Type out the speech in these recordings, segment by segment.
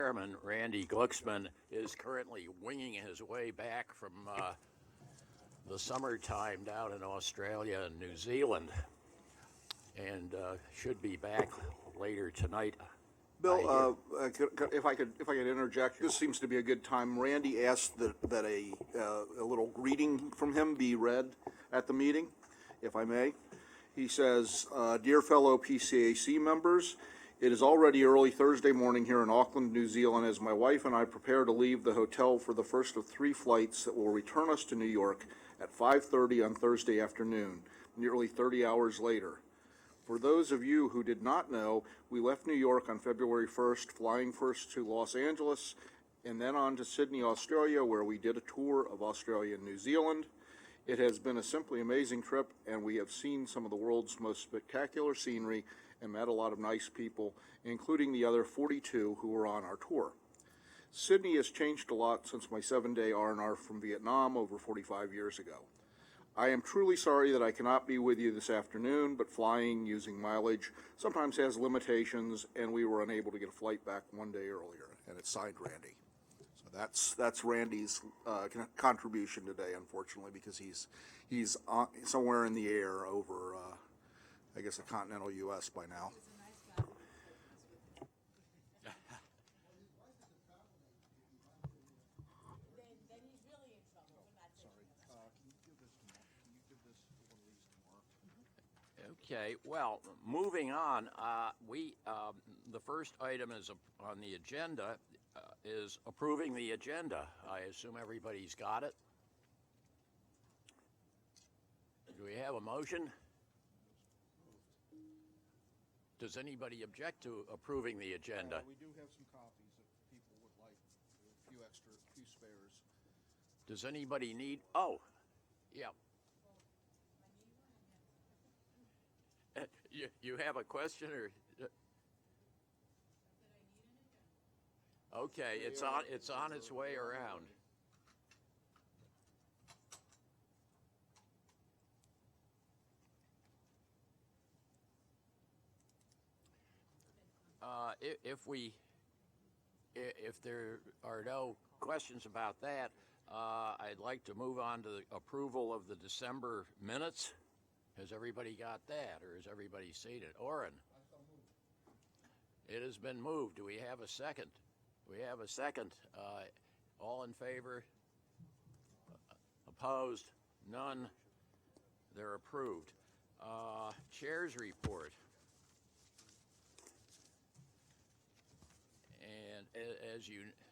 chairman, Randy Glucksman, is currently winging his way back from the summertime down in Australia and New Zealand, and should be back later tonight. Bill, if I could interject, this seems to be a good time. Randy asked that a little greeting from him be read at the meeting, if I may. He says, "Dear fellow PCAC members, it is already early Thursday morning here in Auckland, New Zealand, as my wife and I prepare to leave the hotel for the first of 3 flights that will return us to New York at 5:30 on Thursday afternoon, nearly 30 hours later. For those of you who did not know, we left New York on February 1st, flying first to Los Angeles and then on to Sydney, Australia, where we did a tour of Australia and New Zealand. It has been a simply amazing trip, and we have seen some of the world's most spectacular scenery and met a lot of nice people, including the other 42 who were on our tour. Sydney has changed a lot since my 7-day R&R from Vietnam over 45 years ago. I am truly sorry that I cannot be with you this afternoon, but flying using mileage sometimes has limitations, and we were unable to get a flight back 1 day earlier." And it's signed Randy. So that's Randy's contribution today, unfortunately, because he's somewhere in the air over, I guess, the continental U.S. by now. Okay, well, moving on, the first item is on the agenda is approving the agenda. I assume everybody's got it. Do we have a motion? Does anybody object to approving the agenda? We do have some copies if people would like, a few spares. Does anybody need? Oh, yeah. You have a question or? Okay, it's on its way around. If there are no questions about that, I'd like to move on to the approval of the December minutes. Has everybody got that, or has everybody seen it? Orrin? It has been moved. Do we have a second? We have a second. All in favor? Opposed? None? They're approved. Chair's report. And as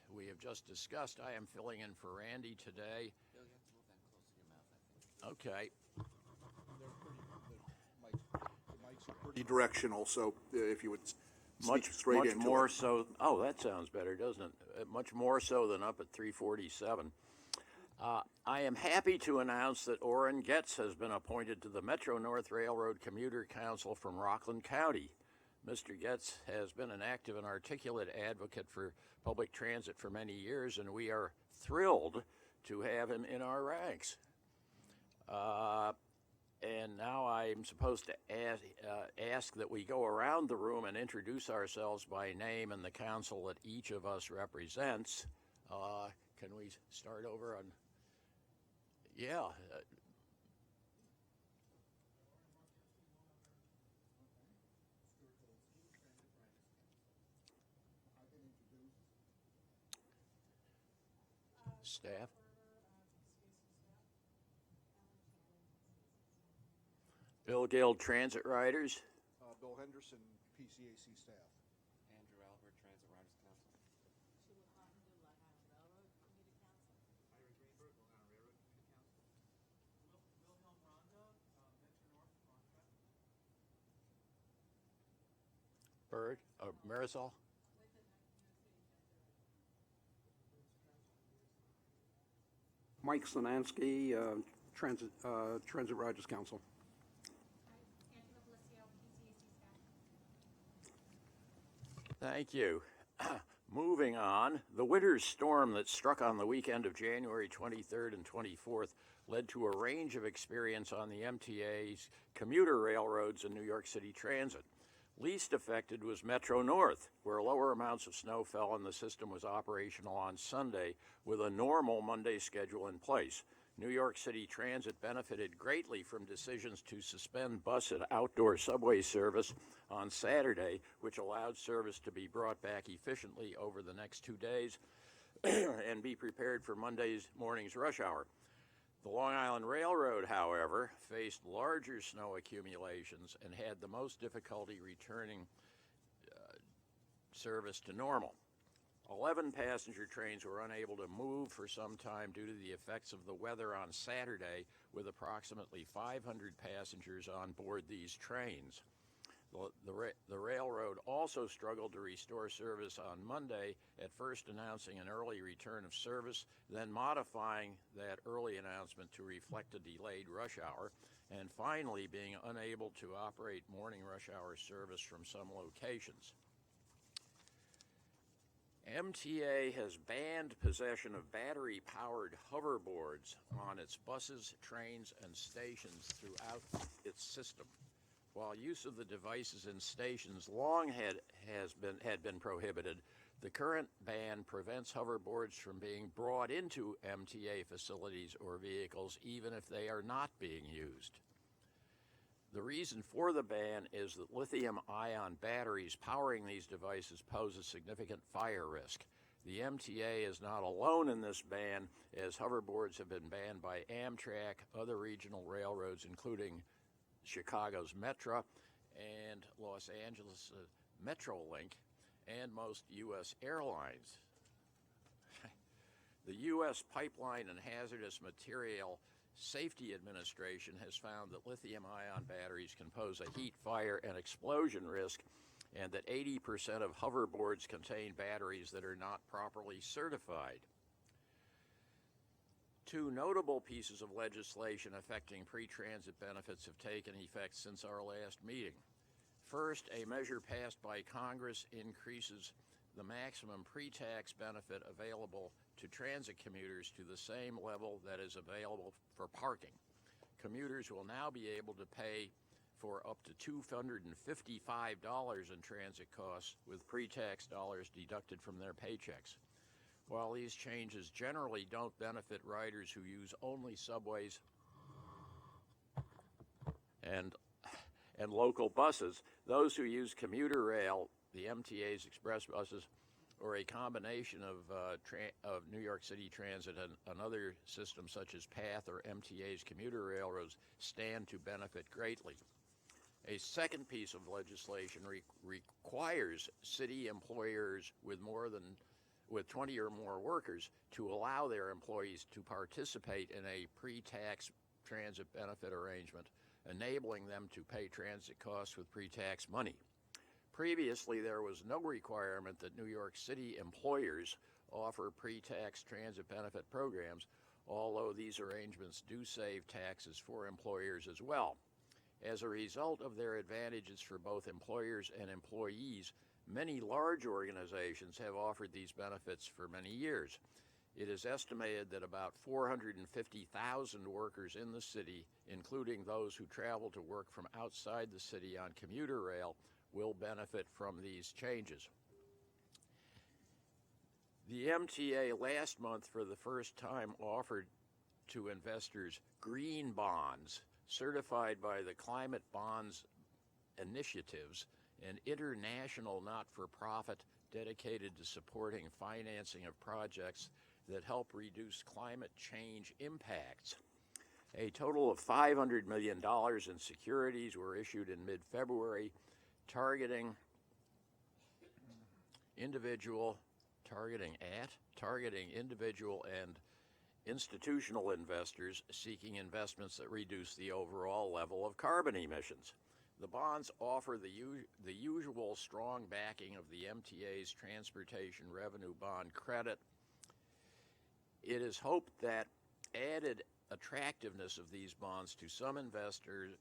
we have just discussed, I am filling in for Randy today. Bill, you have to move that close to your mouth, I think. Okay. The mics are pretty directional, so if you would speak straight into it. Much more so. Oh, that sounds better, doesn't it? Much more so than up at 347. I am happy to announce that Orrin Getz has been appointed to the Metro North Railroad Commuter Council from Rockland County. Mr. Getz has been an active and articulate advocate for public transit for many years, and we are thrilled to have him in our ranks. And now I'm supposed to ask that we go around the room and introduce ourselves by name and the council that each of us represents. Can we start over on? Yeah. Staff. Bill Guild Transit Riders. Bill Henderson, PCAC staff. Andrew Albert, Transit Riders Council. Sheila Cotton, Long Island Railroad Commuter Council. Ira Greenberg, Long Island Railroad Commuter Council. Wilhelm Ronda, Metro North, Bird, Marisol. Mike Slanansky, Transit Riders Council. Thank you. Moving on, the winter storm that struck on the weekend of January 23rd and 24th led to a range of experience on the MTA's commuter railroads and New York City Transit. Least affected was Metro North, where lower amounts of snow fell and the system was operational on Sunday with a normal Monday schedule in place. New York City Transit benefited greatly from decisions to suspend bus and outdoor subway service on Saturday, which allowed service to be brought back efficiently over the next 2 days and be prepared for Monday's morning's rush hour. The Long Island Railroad, however, faced larger snow accumulations and had the most difficulty returning service to normal. 11 passenger trains were unable to move for some time due to the effects of the weather on Saturday, with approximately 500 passengers on board these trains. The railroad also struggled to restore service on Monday, at first announcing an early return of service, then modifying that early announcement to reflect a delayed rush hour, and finally being unable to operate morning rush hour service from some locations. MTA has banned possession of battery-powered hoverboards on its buses, trains, and stations throughout its system. While use of the devices in stations long had been prohibited, the current ban prevents hoverboards from being brought into MTA facilities or vehicles, even if they are not being used. The reason for the ban is that lithium-ion batteries powering these devices pose a significant fire risk. The MTA is not alone in this ban, as hoverboards have been banned by Amtrak, other regional railroads, including Chicago's Metra and Los Angeles Metrolink, and most U.S. airlines. The U.S. Pipeline and Hazardous Material Safety Administration has found that lithium-ion batteries can pose a heat, fire, and explosion risk, and that 80% of hoverboards contain batteries that are not properly certified. Two notable pieces of legislation affecting pre-transit benefits have taken effect since our last meeting. First, a measure passed by Congress increases the maximum pre-tax benefit available to transit commuters to the same level that is available for parking. Commuters will now be able to pay for up to $255 in transit costs with pre-tax dollars deducted from their paychecks. While these changes generally don't benefit riders who use only subways and local buses, those who use commuter rail, the MTA's express buses, or a combination of New York City Transit and other systems such as PATH or MTA's commuter railroads stand to benefit greatly. A second piece of legislation requires city employers with 20 or more workers to allow their employees to participate in a pre-tax transit benefit arrangement, enabling them to pay transit costs with pre-tax money. Previously, there was no requirement that New York City employers offer pre-tax transit benefit programs, although these arrangements do save taxes for employers as well. As a result of their advantages for both employers and employees, many large organizations have offered these benefits for many years. It is estimated that about 450,000 workers in the city, including those who travel to work from outside the city on commuter rail, will benefit from these changes. The MTA last month, for the first time, offered to investors green bonds certified by the Climate Bonds Initiatives, an international not-for-profit dedicated to supporting financing of projects that help reduce climate change impacts. A total of $500 million in securities were issued in mid-February, targeting individual and institutional investors seeking investments that reduce the overall level of carbon emissions. The bonds offer the usual strong backing of the MTA's Transportation Revenue Bond credit. It is hoped that added attractiveness of these bonds to some investors,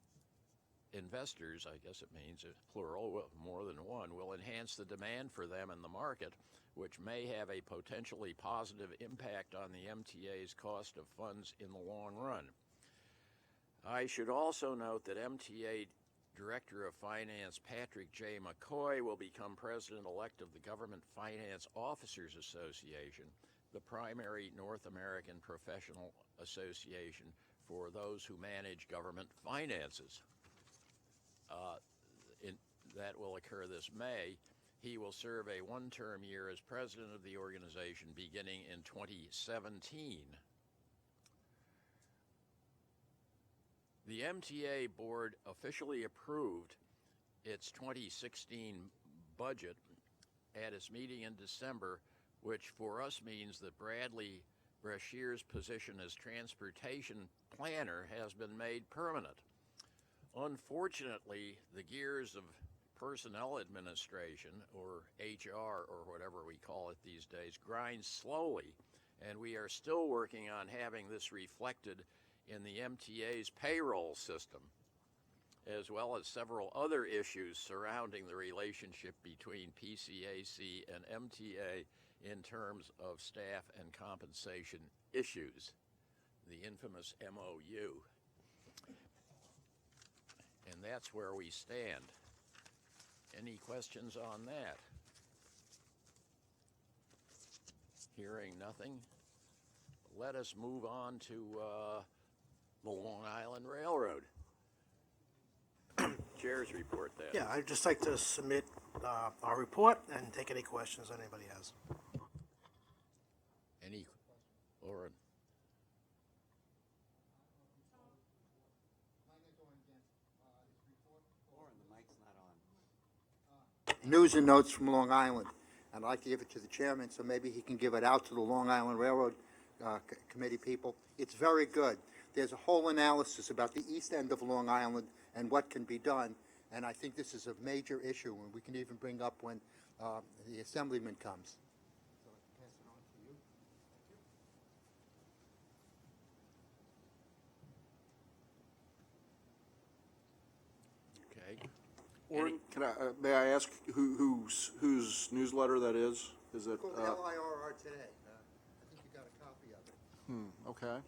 I guess it means plural, more than one, will enhance the demand for them in the market, which may have a potentially positive impact on the MTA's cost of funds in the long run. I should also note that MTA Director of Finance Patrick J. McCoy will become President-elect of the Government Finance Officers Association, the primary North American professional association for those who manage government finances. That will occur this May. He will serve a one-term year as president of the organization beginning in 2017. The MTA board officially approved its 2016 budget at its meeting in December, which for us means that Bradley Brashear's position as transportation planner has been made permanent. Unfortunately, the gears of personnel administration, or HR, or whatever we call it these days, grinds slowly, and we are still working on having this reflected in the MTA's payroll system, as well as several other issues surrounding the relationship between PCAC and MTA in terms of staff and compensation issues, the infamous MOU. And that's where we stand. Any questions on that? Hearing nothing, let us move on to the Long Island Railroad. Chair's report then. Yeah, I'd just like to submit our report and take any questions anybody has. Any, Lauren? Lauren, the mic's not on. News and notes from Long Island. I'd like to give it to the chairman, so maybe he can give it out to the Long Island Railroad Committee people. It's very good. There's a whole analysis about the east end of Long Island and what can be done, and I think this is a major issue, and we can even bring up when the assemblyman comes. So I pass it on to you. Okay. Warren, may I ask whose newsletter that is? Is it? It's called LIRR Today. I think you got a copy of it. Okay.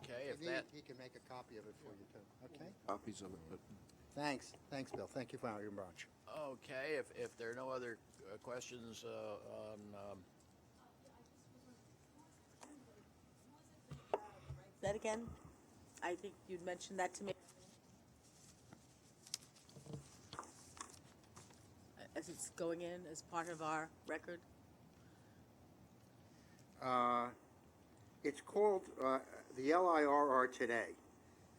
Okay, if If that, he can make a copy of it for you too. Okay? Copies of it. But Thanks, Bill. Thank you for your branch. okay, if there are no other questions on, That again? I think you'd mentioned that to me. As it's going in as part of our record? It's called the LIRR Today,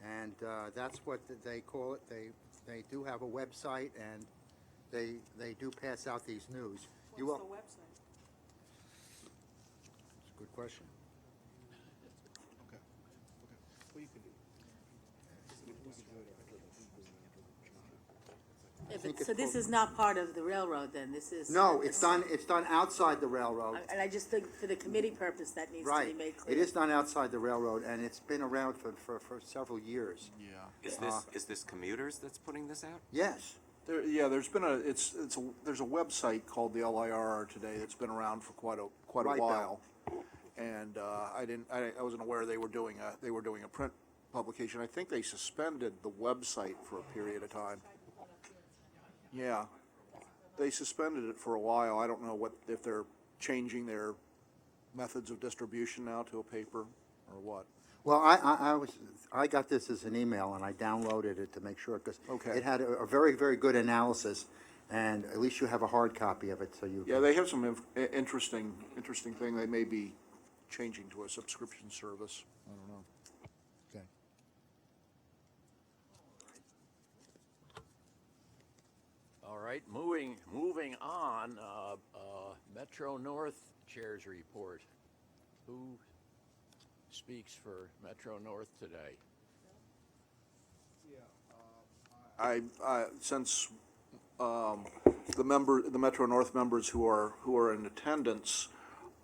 and that's what they call it. They do have a website, and they do pass out these news. You will. What's the website? It's a good question. think So it's this called- is not part of the railroad then, this is? No, it's done outside the railroad. And I just think for the committee purpose, that needs to be Right. made clear. It is done outside the railroad, and it's been around for several years. yeah. Is this commuters that's putting this out? Yes. There's been there's a website called the LIRR Today that's been around for quite a Right, Bill. while. And I wasn't aware they were doing a print publication. I think they suspended the website for a period of time. Yeah, they suspended it for a while. I don't know if they're changing their methods of distribution now to a paper or what. Well, I got this as an email, and I downloaded it to make sure, because Okay. it had a very, very good analysis, and at least you have a hard copy of it, so you. Yeah, they have some interesting thing. They may be changing to a subscription service. I don't know. Okay. all right, moving on, Metro North Chair's report. Who speaks for Metro North today? Since the Metro North members who are in attendance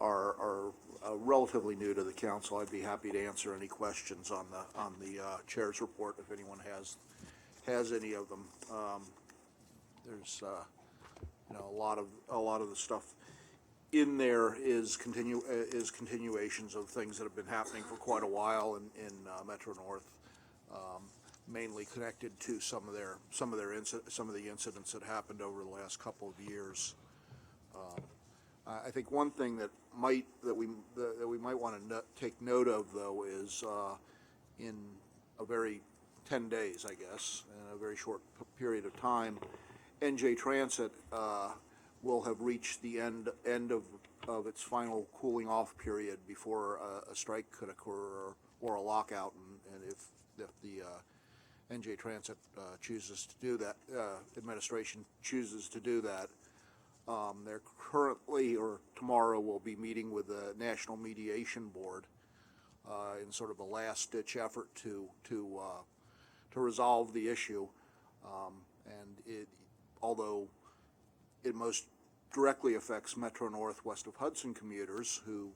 are relatively new to the council, I'd be happy to answer any questions on the chair's report if anyone has any of them. There's a lot of the stuff. in there is continuations of things that have been happening for quite a while in Metro North, mainly connected to some of the incidents that happened over the last couple of years. I think one thing that we might want to take note of, though, is in a very 10 days, I guess, in a very short period of time, NJ Transit will have reached the end of its final cooling off period before a strike could occur or a lockout, and if the NJ Transit chooses to do that, administration chooses to do that. They're currently, or tomorrow, will be meeting with the National Mediation Board in sort of a last-ditch effort to resolve the issue. Although it most directly affects Metro North west of Hudson commuters who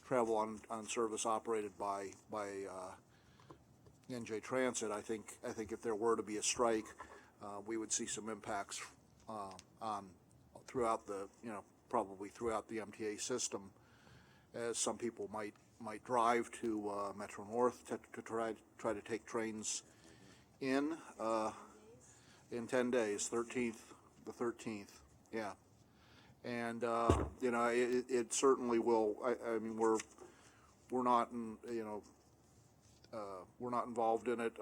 travel on service operated by NJ Transit, I think if there were to be a strike, we would see some impacts throughout the, probably throughout the MTA system, as some people might drive to Metro North to try to take trains in 10 days, the 13th, yeah. And it certainly will. I mean, we're not involved in it.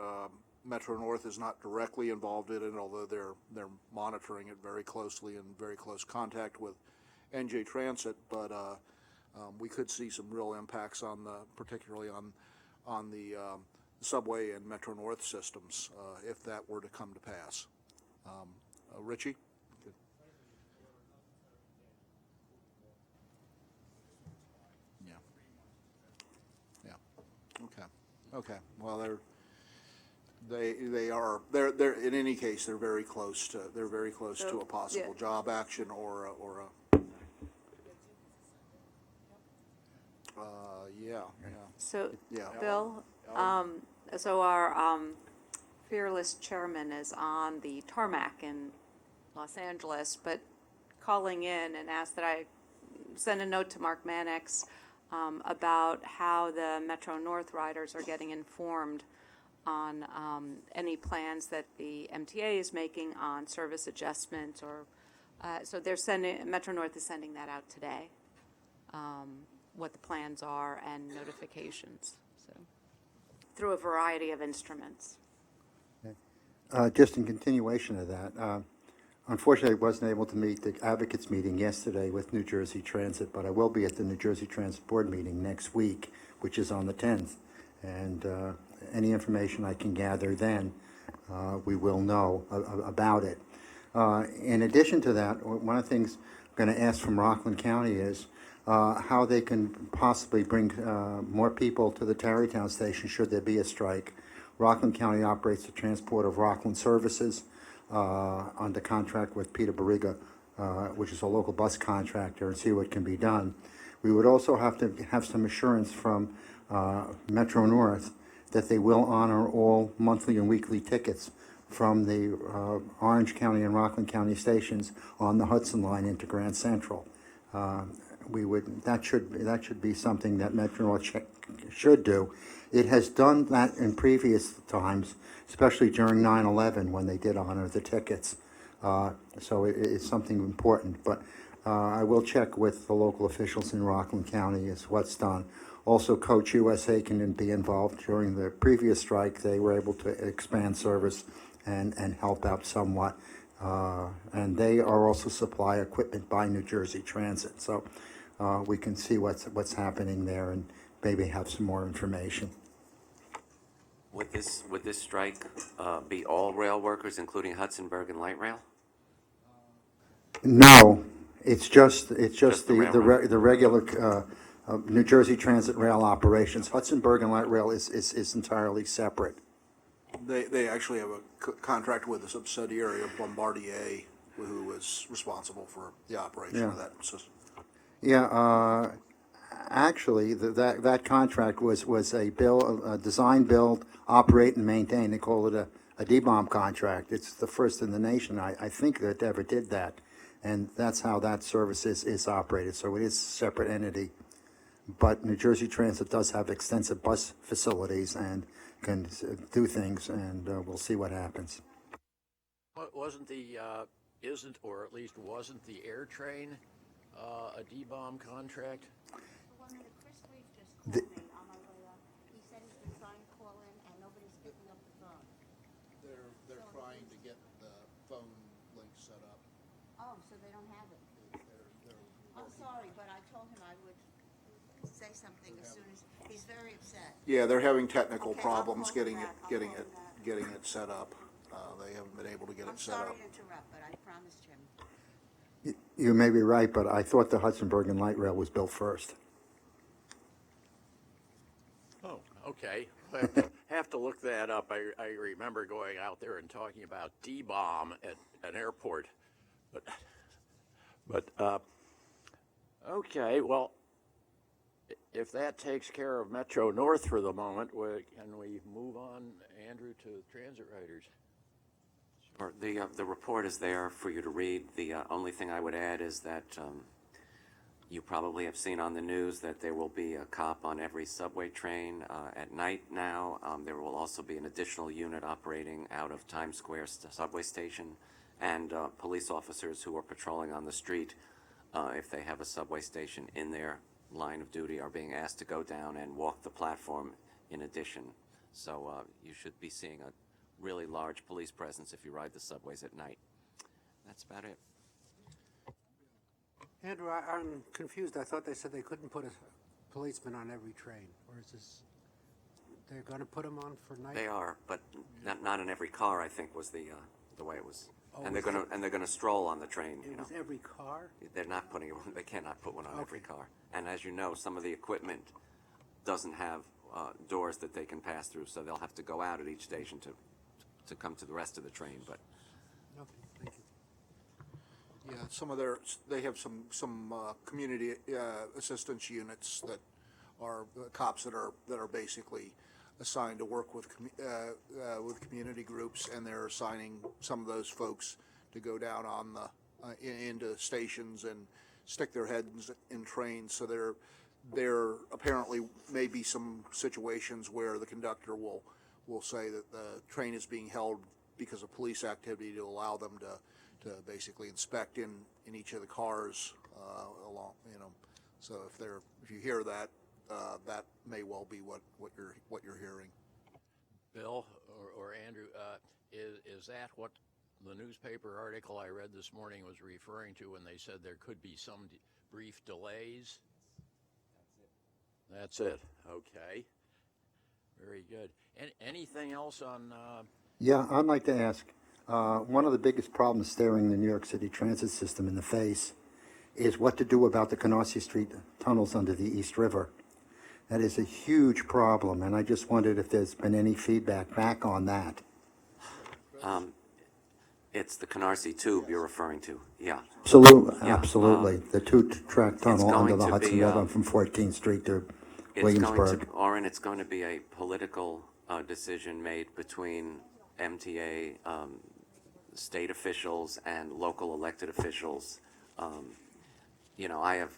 Metro North is not directly involved in it, although they're monitoring it very closely, in very close contact with NJ Transit. But we could see some real impacts particularly on the subway and Metro North systems if that were to come to pass. Richie? Yeah. Yeah. Okay. Well, they're in any case, they're very close to a possible job action or a yeah. So, Yeah. Bill, so our fearless chairman is on the tarmac in Los Angeles, but calling in and asked that I send a note to Mark Mannix about how the Metro North riders are getting informed on any plans that the MTA is making on service adjustments, or so Metro North is sending that out today, what the plans are and notifications, so through a variety of instruments. Just in continuation of that, unfortunately, I wasn't able to meet the advocates meeting yesterday with New Jersey Transit, but I will be at the New Jersey Transit Board meeting next week, which is on the 10th. And any information I can gather then, we will know about it. In addition to that, one of the things I'm going to ask from Rockland County is how they can possibly bring more people to the Tarrytown station should there be a strike. Rockland County operates the transport of Rockland Services under contract with Peter Barriga, which is a local bus contractor, and see what can be done. We would also have to have some assurance from Metro North that they will honor all monthly and weekly tickets from the Orange County and Rockland County stations on the Hudson line into Grand Central. That should be something that Metro North should do. It has done that in previous times, especially during 9/11 when they did honor the tickets. So it's something important. But I will check with the local officials in Rockland County as what's done. Also, Coach USA can be involved. During the previous strike, they were able to expand service and help out somewhat. And they are also supply equipment by New Jersey Transit. So we can see what's happening there and maybe have some more information. Would this strike be all rail workers, including Hudson, Berg, and Light Rail? No, it's just the the regular New Jersey Transit rail operations. Hudson, Berg, and Light Rail is entirely separate. They actually have a contract with a subsidiary of Bombardier, who is responsible for the operation of that system. Yeah, actually, that contract was a design, build, operate, and maintain. They call it a DBOM contract. It's the first in the nation, I think, that ever did that. and that's how that service is operated, so it is a separate entity. But New Jersey Transit does have extensive bus facilities and can do things, and we'll see what happens. Wasn't the, isn't, or at least wasn't the air train a D-bomb contract? The one that Chris Reeve just called me on my way up. He said he's been trying to call in and nobody's picking up the phone. They're trying to get the phone link set up. Oh, so they don't have it. I'm sorry, but I told him I would say something as soon as, he's very upset. Yeah, they're having technical Okay, I'll problems call him getting it, back. I'll getting call it, him back. getting it set up. They haven't been able to get I'm it set up. sorry to interrupt, but I promised him. You may be right, but I thought the Hudson Bergen Light Rail was built first. Oh, okay. Have to look that up. I remember going out there and talking about D-bomb at an airport. But okay, well, if that takes care of Metro North for the moment, can we move on, Andrew, to transit riders? Or the report is there for you to read. The only thing I would add is that you probably have seen on the news that there will be a cop on every subway train at night now. There will also be an additional unit operating out of Times Square subway station, and police officers who are patrolling on the street, if they have a subway station in their line of duty, are being asked to go down and walk the platform in addition. So you should be seeing a really large police presence if you ride the subways at night. That's about it. Andrew, I'm confused. I thought they said they couldn't put a policeman on every train, or is this, they're gonna put them on for night? They are, but not in every car, I think, was the way it was. Oh, And they're gonna stroll on the train, you It know. was every car? They're not putting it, they cannot put one on every Okay. car. And as you know, some of the equipment doesn't have doors that they can pass through, so they'll have to go out at each station to come to the rest of the train, but Okay, thank you. Yeah, they have some community assistance units that are cops that are basically assigned to work with community groups, and they're assigning some of those folks to go down on the into stations and stick their heads in trains. So there apparently may be some situations where the conductor will say that the train is being held because of police activity to allow them to basically inspect in each of the cars along, you know. So if you hear that, that may well be what you're hearing. Bill or Andrew, is that what the newspaper article I read this morning was referring to when they said there could be some brief delays? That's it. Okay. Very good. Anything else on? Yeah, I'd like to ask, one of the biggest problems staring the New York City transit system in the face is what to do about the Canarsie Street tunnels under the East River. That is a huge problem, and I just wondered if there's been any feedback back on that. it's the Canarsie tube you're referring to, yeah. Absolutely, Yeah, absolutely. The two-track tunnel going under the to Hudson be, River from 14th Street to It's Williamsburg. it's going to be a political decision made between MTA, state officials, and local elected officials. You know, I have,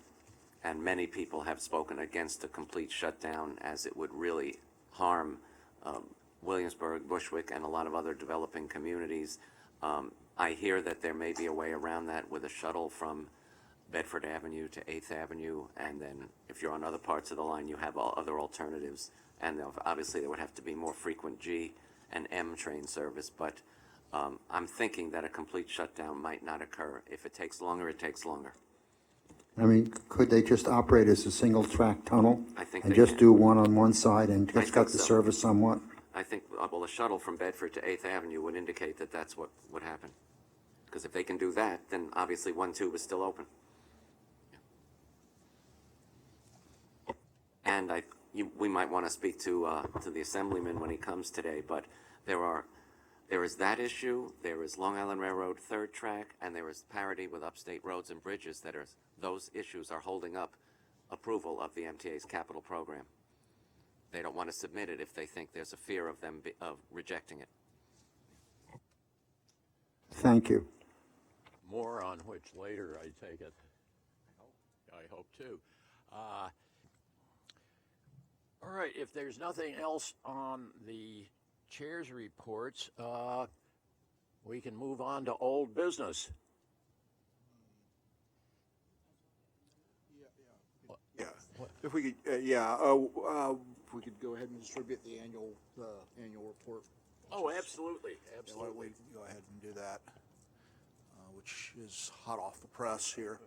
and many people have spoken against a complete shutdown, as it would really harm Williamsburg, Bushwick, and a lot of other developing communities. I hear that there may be a way around that with a shuttle from Bedford Avenue to 8th Avenue, and then if you're on other parts of the line, you have other alternatives. And obviously there would have to be more frequent G and M train service, but I'm thinking that a complete shutdown might not occur. If it takes longer, it takes longer. I mean, could they just operate as a single-track tunnel? I think and they just can. do one on one side and just cut think the so. service somewhat? I think, well, a shuttle from Bedford to 8th Avenue would indicate that that's what would happen. Because if they can do that, then obviously 1 tube is still open. And we might want to speak to the assemblyman when he comes today, but there is that issue, there is Long Island Railroad third track, and there is parity with upstate roads and bridges those issues are holding up approval of the MTA's capital program. They don't want to submit it if they think there's a fear of them of rejecting it. Thank you. more on which later, I take it. I hope too. All right, if there's nothing else on the chair's reports, we can move on to old business. Yeah, if we could, if we could go ahead and distribute the annual report. Oh, absolutely, Why absolutely. don't we go ahead and do that, which is hot off the press here.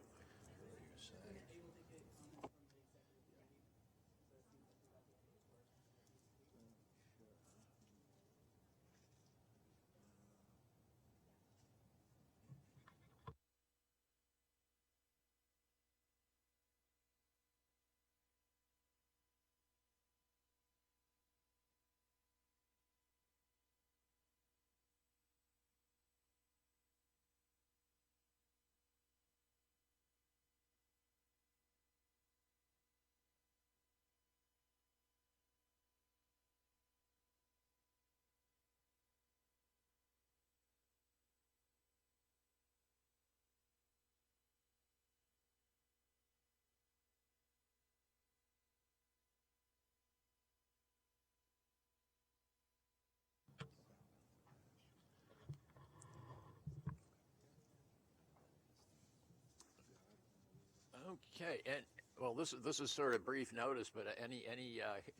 Okay, and well, this is sort of brief notice, but any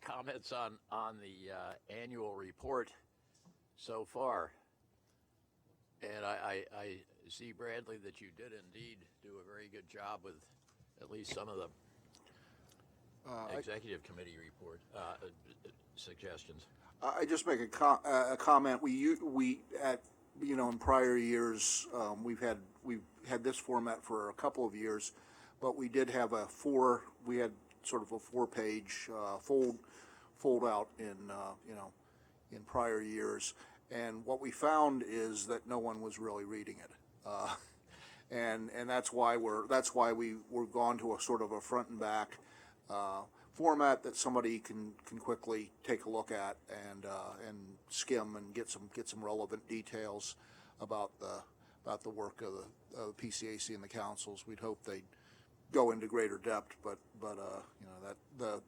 comments on the annual report so far? And I see, Bradley, that you did indeed do a very good job with at least some of the executive committee report suggestions. I just make a comment. We at in prior years we've had this format for a couple of years, but we did have we had sort of a 4-page fold out in prior years, and what we found is that no one was really reading it, and that's why we've gone to a sort of a front and back format that somebody can quickly take a look at and skim and get some relevant details about the work of the PCAC and the councils. We'd hope they'd go into greater depth, but that the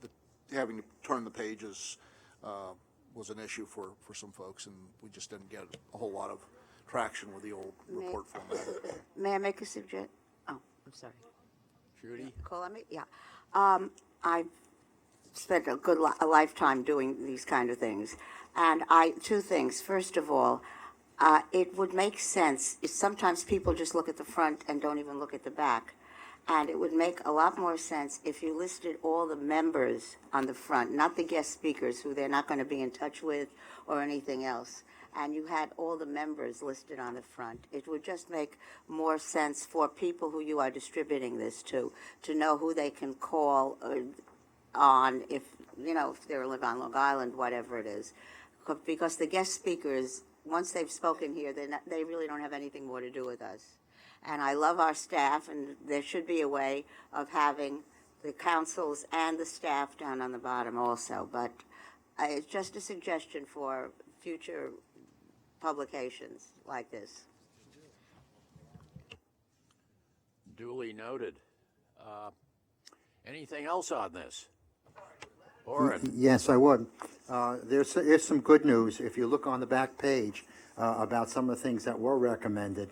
having to turn the pages was an issue for some folks, and we just didn't get a whole lot of traction with the old report format. May I make a suggestion? Oh, I'm sorry. Judy? Call on me? Yeah. I've spent a lifetime doing these kind of things. And two things. First of all, it would make sense if sometimes people just look at the front and don't even look at the back. And it would make a lot more sense if you listed all the members on the front, not the guest speakers who they're not going to be in touch with or anything else. And you had all the members listed on the front. It would just make more sense for people who you are distributing this to know who they can call on if they live on Long Island, whatever it is. Because the guest speakers, once they've spoken here, they really don't have anything more to do with us. And I love our staff, and there should be a way of having the councils and the staff down on the bottom also. But it's just a suggestion for future publications like this. Duly noted. Anything else on this? Orrin? Yes, I would. There's some good news. If you look on the back page about some of the things that were recommended,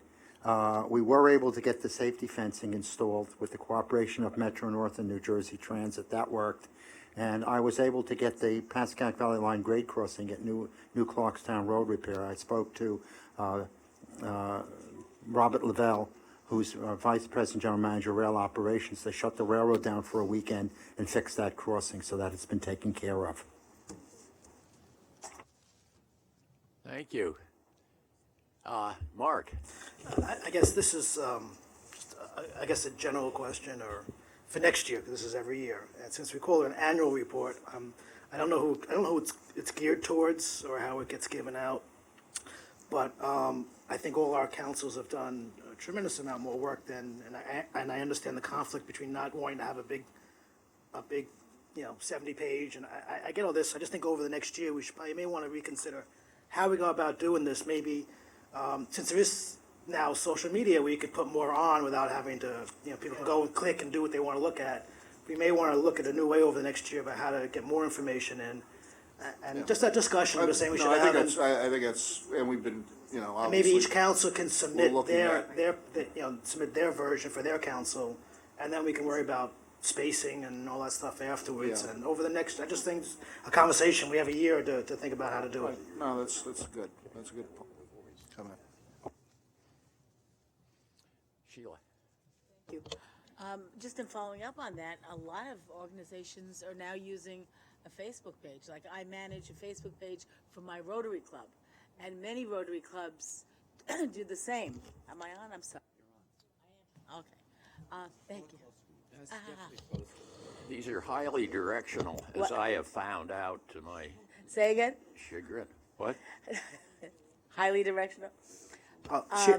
we were able to get the safety fencing installed with the cooperation of Metro North and New Jersey Transit. That worked. And I was able to get the PCAC Valley Line grade crossing at New Clarkstown Road repair. I spoke to Robert Lavelle, who's Vice President General Manager, Rail Operations. They shut the railroad down for a weekend and fixed that crossing so that it's been taken care of. Thank you. Mark? I guess this is just, a general question or for next year, because this is every year. And since we call it an annual report, I don't know who it's geared towards or how it gets given out. But I think all our councils have done a tremendous amount more work and I understand the conflict between not wanting to have a big 70-page, and I get all this. I just think over the next year we may want to reconsider how we go about doing this. Maybe since there is now social media where you could put more on without having to, people can go and click and do what they want to look at. We may want to look at a new way over the next year about how to get more information in. And just that discussion, I'm just saying we should No, I have. think that's, I think that's, and we've been, Maybe obviously. each council can submit looking their, at- submit their version for their council, and then we can worry about spacing and all that stuff afterwards. Yeah. And over the next, I just think it's a conversation, we have a year to think about how to do it. No, that's good. That's a good comment. Sheila. Thank you. Just in following up on that, a lot of organizations are now using a Facebook page. Like I manage a Facebook page for my Rotary Club, and many Rotary clubs do the same. Am I on? I'm sorry. I am. Okay. Thank you. These are highly directional, as What? I have found out to my Say again? chagrin. What? Highly directional?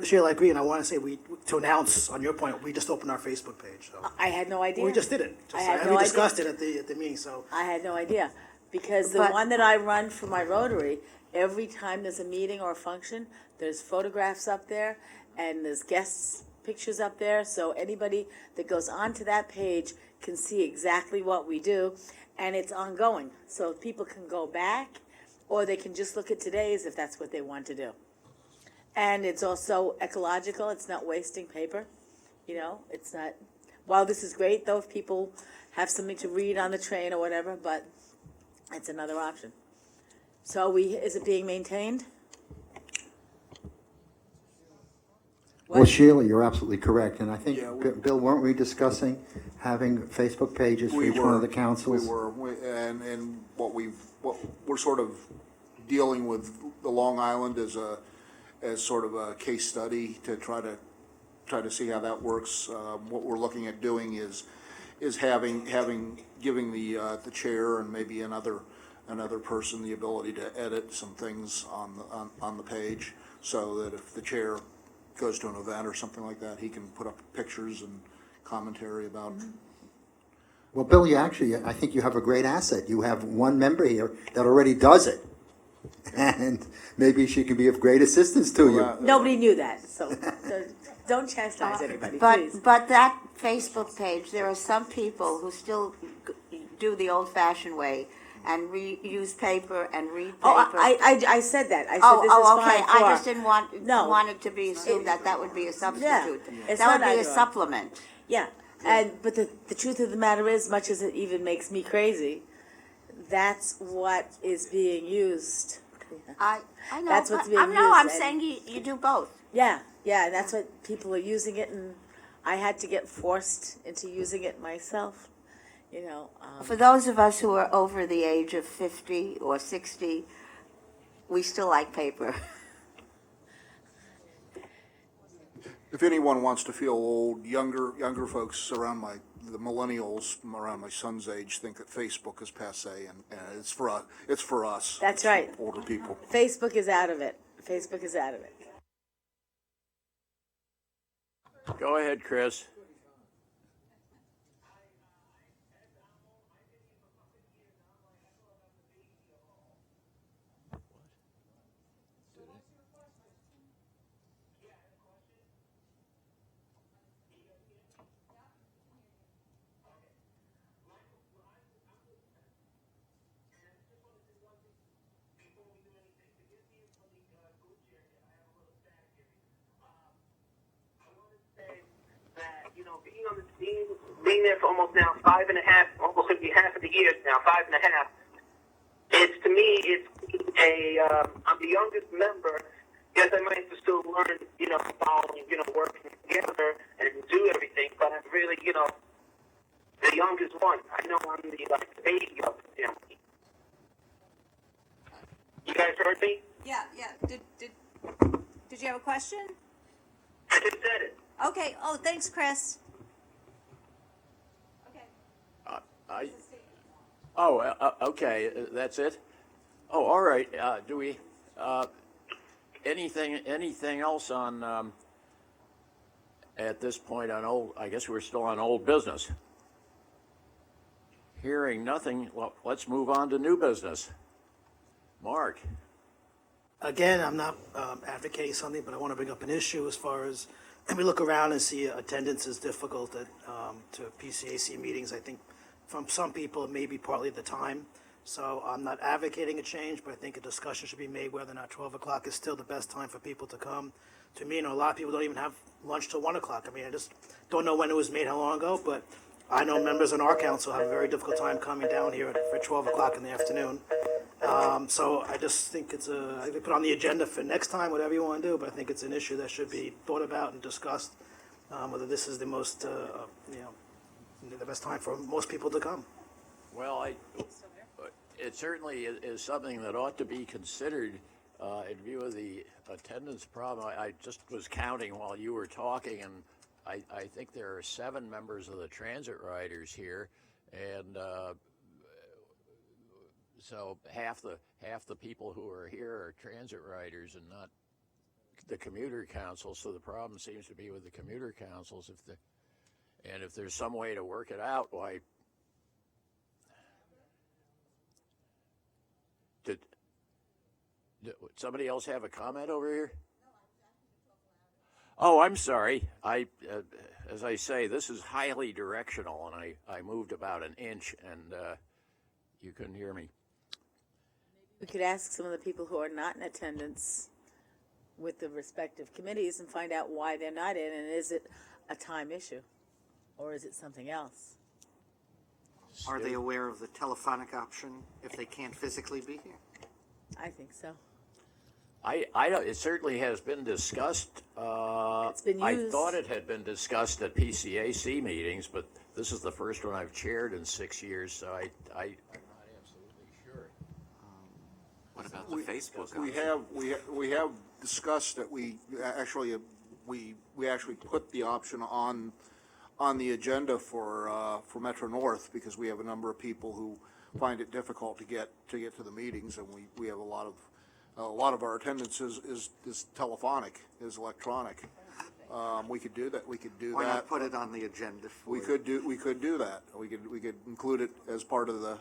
Sheila, I agree, and I want to say, to announce, on your point, we just opened our Facebook page, so. I had no idea. We just did it. I had no We idea. discussed it at the meeting, so. I had no idea, because the But- one that I run for my Rotary, every time there's a meeting or a function, there's photographs up there, and there's guests' pictures up there, so anybody that goes onto that page can see exactly what we do, and it's ongoing, so people can go back, or they can just look at today's if that's what they want to do. And it's also ecological, it's not wasting paper, it's not, while this is great, though, if people have something to read on the train or whatever, but it's another option. So is it being maintained? Well, Sheila, you're absolutely correct, and I think, Yeah, Bill, weren't we discussing having Facebook pages for We each one of were- the councils? We were, and what we're sort of dealing with the Long Island as sort of a case study to try to see how that works. What we're looking at doing is giving the chair and maybe another person the ability to edit some things on the page, so that if the chair goes to an event or something like that, he can put up pictures and commentary about. Well, Bill, I think you have a great asset. You have one member here that already does it. And maybe she can be of great assistance to you. Nobody knew that, so don't chastise anybody, please. But that Facebook page, there are some people who still do the old-fashioned way and use paper and read paper. Oh, I said that. I said this is okay. fine for. I just didn't want it to be assumed that would be a substitute. it's That would not be a either or. supplement. Yeah, but the truth of the matter is, much as it even makes me crazy, that's what is being used. I know. That's what's being I'm used, and- saying you do both. Yeah, and that's what people are using it, and I had to get forced into using it myself, For those of us who are over the age of 50 or 60, we still like paper. If anyone wants to feel old, younger folks around the millennials around my son's age think that Facebook is passé, and it's for us. It's for us. That's right. Older people. Facebook is out of it. Facebook is out of it. Go ahead, Chris. Being there for almost now 5.5, almost going to be half of the years now, 5.5. It's, to me, I'm the youngest member. Yes, I might have to still learn, following, working together and do everything, but I'm really, the youngest one. I know I'm the baby of the family. You guys heard me? Yeah. Did you have a question? I just said it. Okay. Oh, thanks, Chris. Okay, that's it? Oh, all right, do we, anything else on, at this point I guess we're still on old business. Hearing nothing, well, let's move on to new business. Mark? again, I'm not advocating something, but I want to bring up an issue as far as, and we look around and see attendance is difficult to PCAC meetings. I think from some people, it may be partly the time. So I'm not advocating a change, but I think a discussion should be made whether or not 12 o'clock is still the best time for people to come. To me, a lot of people don't even have lunch till 1 o'clock. I mean, I just don't know when it was made, how long ago, but I know members on our council have a very difficult time coming down here for 12 o'clock in the afternoon. So I just think it's I think put on the agenda for next time, whatever you want to do, but I think it's an issue that should be thought about and discussed, whether this is the most, the best time for most people to come. Well, it certainly is something that ought to be considered in view of the attendance problem. I just was counting while you were talking, and I think there are 7 members of the transit riders here, and so half the people who are here are transit riders and not the commuter council. So the problem seems to be with the commuter councils. If there's some way to work it out, why? Did somebody else have a comment over here? Oh, I'm sorry. As I say, this is highly directional, and I moved about an inch, and you couldn't hear me. We could ask some of the people who are not in attendance with the respective committees and find out why they're not in, and is it a time issue, or is it something else? Are they aware of the telephonic option if they can't physically be here? I think so. I don't, it certainly has been discussed. It's been I used. thought it had been discussed at PCAC meetings, but this is the first one I've chaired in 6 years, so I'm not absolutely sure. What about the Facebook We option? we have discussed that we actually put the option on the agenda for Metro North, because we have a number of people who find it difficult to get to the meetings, and we have a lot of our attendance is telephonic, is electronic. We could do that. Why not put it on the agenda for? We could do that. We could include it as part of the,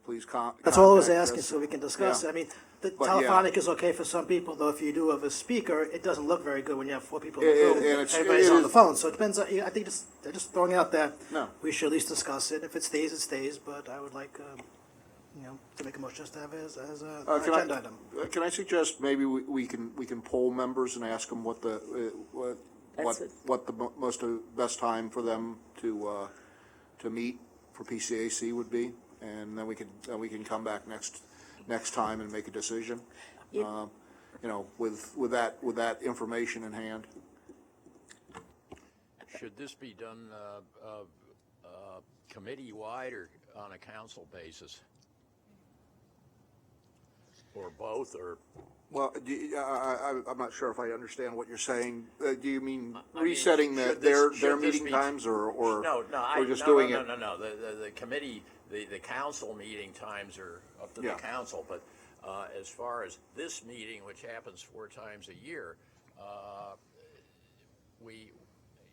please That's all I was contact asking, us. so we can discuss it. Yeah. I mean, the But, telephonic is okay for some people, though if you do have a speaker, it doesn't look very good when you have 4 people in the room. And Everybody's it on is- the phone, so it depends, I think they're just throwing out that No. we should at least discuss it. If it stays, it stays, but I would like, to make a motion just to have it as an agenda item. Can I suggest maybe we can poll members and ask them what the best time for them to meet for PCAC would be, and then we can come back next time and make a decision. With that information in hand. Should this be done committee-wide or on a council basis? Or both, or? Well, I'm not sure if I understand what you're saying. Do you mean I mean, resetting should their this meeting be- times, or just no, doing no, it? No. The committee, the council meeting times are up to the Yeah. council, but as far as this meeting, which happens 4 times a year,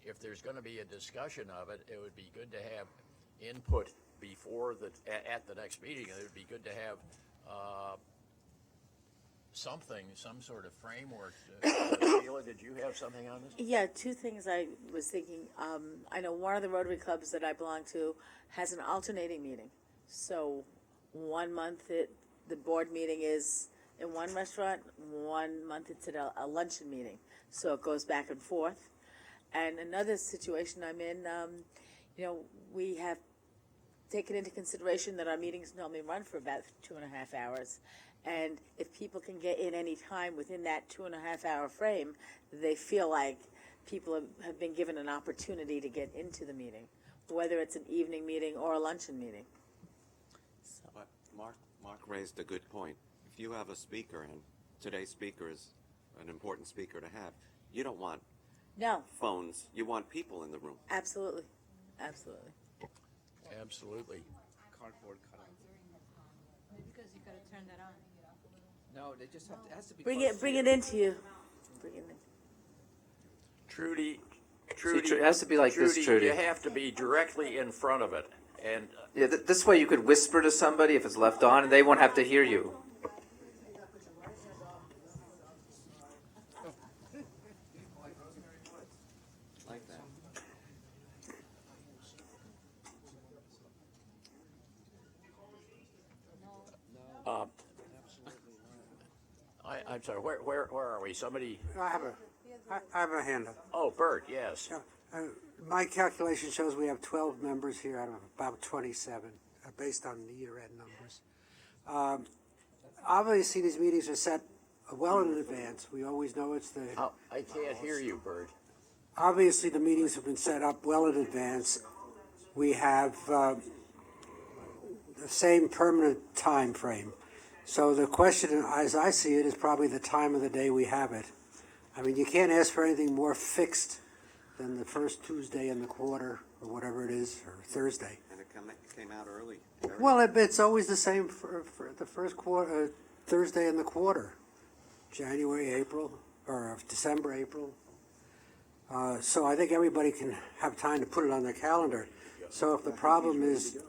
if there's going to be a discussion of it, it would be good to have input before at the next meeting. It would be good to have some sort of framework. Sheila, did you have something on this? Yeah, 2 things I was thinking. I know one of the Rotary clubs that I belong to has an alternating meeting. So 1 month the board meeting is in one restaurant, 1 month it's at a luncheon meeting. So it goes back and forth. And another situation I'm in, we have taken into consideration that our meetings normally run for about 2.5 hours. And if people can get in any time within that 2.5 hour frame, they feel like people have been given an opportunity to get into the meeting, whether it's an evening meeting or a luncheon meeting. But Mark raised a good point. If you have a speaker, and today's speaker is an important speaker to have, you don't want No, phones. You want people in the room. absolutely, absolutely. Absolutely. Cardboard cutout. Because you gotta turn that on. No, they just have to, it has to be. Bring close it to bring you. it into you. Bring it in. Trudy, it has to be like this, Trudy. you have to be directly in front of it, and Yeah, this way you could whisper to somebody if it's left on, and they won't have to hear you. I'm sorry, where are we? Somebody, I have a hand up. oh, Bert, yes. My calculation shows we have 12 members here out of about 27, based on the year-end numbers. Obviously, these meetings are set well in advance. We always know it's the, Oh, I can't hear you, Bert. obviously, the meetings have been set up well in advance. We have the same permanent time frame. So the question, as I see it, is probably the time of the day we have it. I mean, you can't ask for anything more fixed than the first Tuesday in the quarter, or whatever it is, or Thursday. And it came out early. Well, it's always the same for the first quarter, Thursday in the quarter, January, April, or December, April. So I think everybody can have time to put it on their calendar. So if the problem is,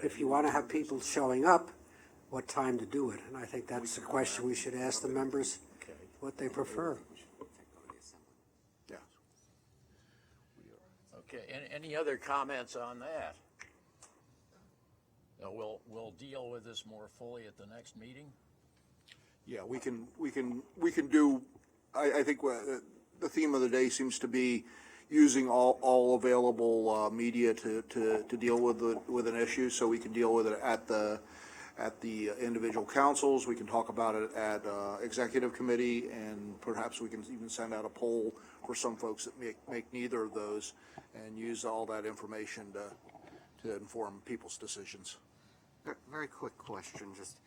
if you want to have people showing up, what time to do it? And I think that's a question we should ask the members, what they prefer. Yeah. Okay, any other comments on that? We'll deal with this more fully at the next meeting. Yeah, we can do, I think the theme of the day seems to be using all available media to deal with an issue, so we can deal with it at the individual councils. We can talk about it at executive committee, and perhaps we can even send out a poll for some folks that make neither of those, and use all that information to inform people's decisions. Very quick question, just,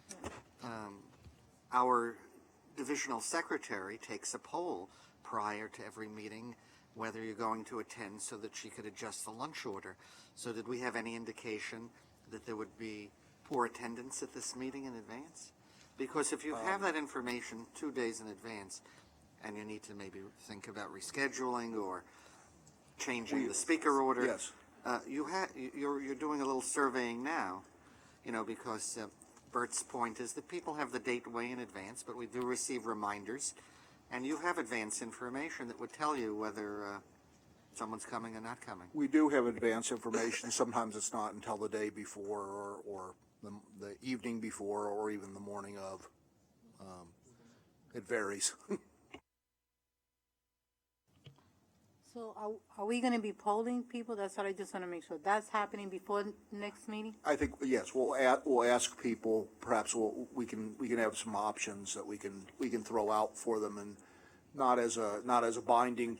our divisional secretary takes a poll prior to every meeting whether you're going to attend, so that she could adjust the lunch order. So did we have any indication that there would be poor attendance at this meeting in advance? Because if you have that information 2 days in advance, and you need to maybe think about rescheduling or changing the speaker order. Yes. You're doing a little surveying now, because Bert's point is that people have the date way in advance, but we do receive reminders, and you have advance information that would tell you whether someone's coming or not coming. We do have advance information. Sometimes it's not until the day before, or the evening before, or even the morning of. It varies. So are we going to be polling people? That's what I just want to make sure. That's happening before next meeting? I think, yes, we'll ask people, perhaps we can have some options that we can throw out for them, and not as a binding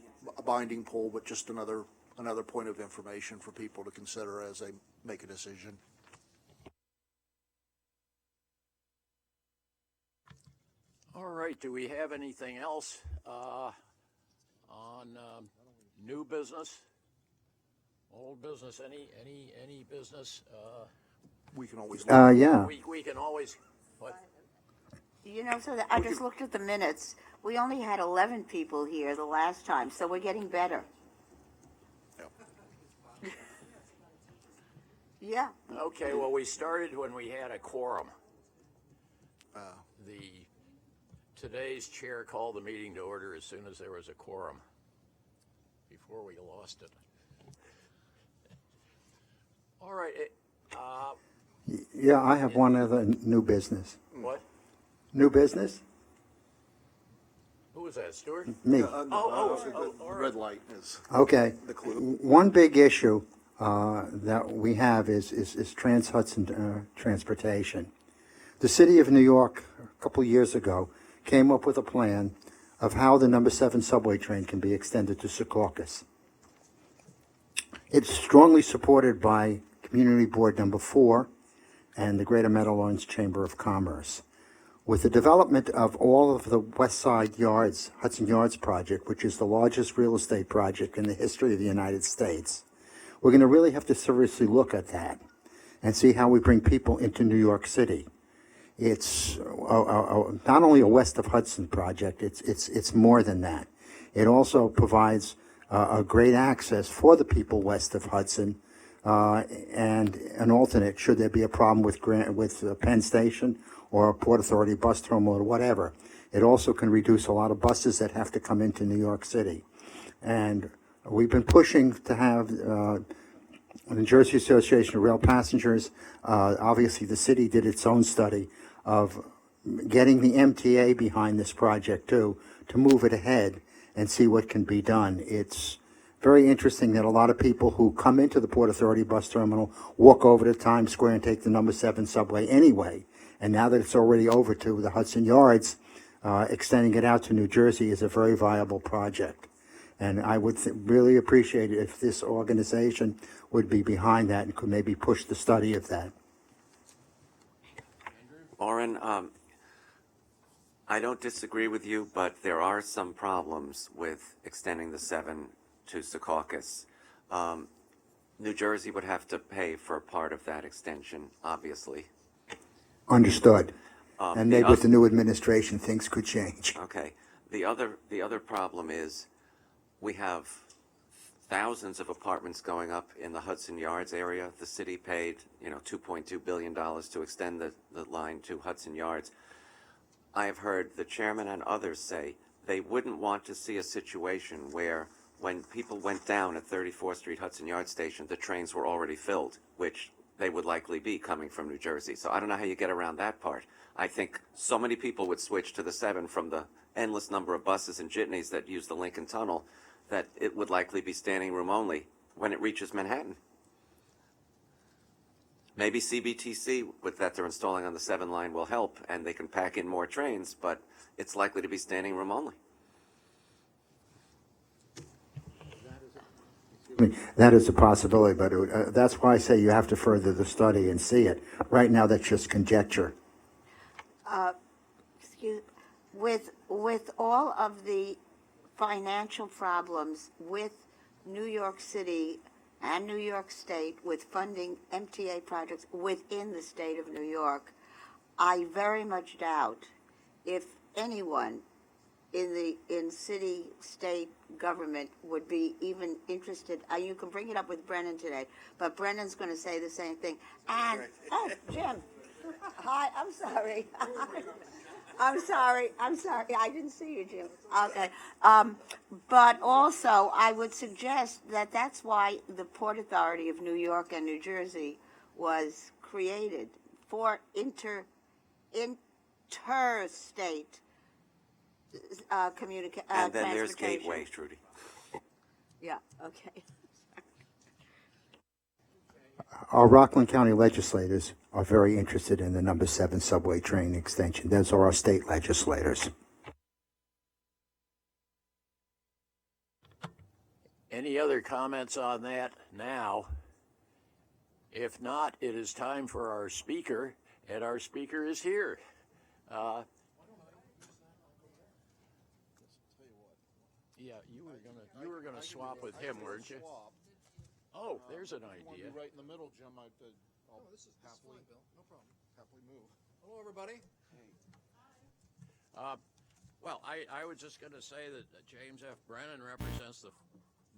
poll, but just another point of information for people to consider as they make a decision. All right, do we have anything else on new business, old business, any business? We can always. Yeah. We can always, what? I just looked at the minutes. We only had 11 people here the last time, so we're getting better. Yeah. Okay, well, we started when we had a quorum. Today's chair called the meeting to order as soon as there was a quorum, before we lost it. All right. Yeah, I have one other new business. What? New business? Who was that, Stuart? Me. The red light is Okay. the clue. One big issue that we have is Trans-Hudson transportation. The city of New York, a couple of years ago, came up with a plan of how the number 7 subway train can be extended to Secaucus. It's strongly supported by Community Board Number 4 and the Greater Meadowlands Chamber of Commerce. With the development of all of the West Side Yards, Hudson Yards project, which is the largest real estate project in the history of the United States, we're going to really have to seriously look at that and see how we bring people into New York City. It's not only a west of Hudson project, it's more than that. It also provides a great access for the people west of Hudson, and an alternate should there be a problem with Penn Station or Port Authority bus terminal or whatever. It also can reduce a lot of buses that have to come into New York City. And we've been pushing to have the New Jersey Association of Rail Passengers, obviously the city did its own study of getting the MTA behind this project too, to move it ahead and see what can be done. It's very interesting that a lot of people who come into the Port Authority bus terminal walk over to Times Square and take the number 7 subway anyway. And now that it's already over to the Hudson Yards, extending it out to New Jersey is a very viable project. And I would really appreciate it if this organization would be behind that and could maybe push the study of that. Oren, I don't disagree with you, but there are some problems with extending the 7 to Secaucus. New Jersey would have to pay for part of that extension, obviously. Understood. And maybe with the the new administration, things could change. Okay. The other problem is we have thousands of apartments going up in the Hudson Yards area. The city paid, $2.2 billion to extend the line to Hudson Yards. I have heard the chairman and others say they wouldn't want to see a situation where when people went down at 34th Street Hudson Yards Station, the trains were already filled, which they would likely be coming from New Jersey. So I don't know how you get around that part. I think so many people would switch to the 7 from the endless number of buses and jitneys that use the Lincoln Tunnel that it would likely be standing room only when it reaches Manhattan. Maybe CBTC, with that they're installing on the 7 line, will help, and they can pack in more trains, but it's likely to be standing room only. That is a possibility, but that's why I say you have to further the study and see it. Right now, that's just conjecture. With all of the financial problems with New York City and New York State with funding MTA projects within the state of New York, I very much doubt if anyone in city, state government would be even interested. You can bring it up with Brennan today, but Brennan's going to say the same thing. And, oh, Jim. Hi, I'm sorry. I'm sorry. I didn't see you, Jim. Okay. But also, I would suggest that that's why the Port Authority of New York and New Jersey was created for interstate And then there's Gateway, Trudy. Yeah, okay. Our Rockland County legislators are very interested in the number 7 subway train extension. Those are our state legislators. Any other comments on that now? If not, it is time for our speaker, and our speaker is here. Yeah, you were gonna swap with him, weren't you? Oh, there's an idea. Right in the middle, Jim. This is happily, Bill. No problem. Happily move. Hello, everybody. Well, I was just going to say that James F. Brennan represents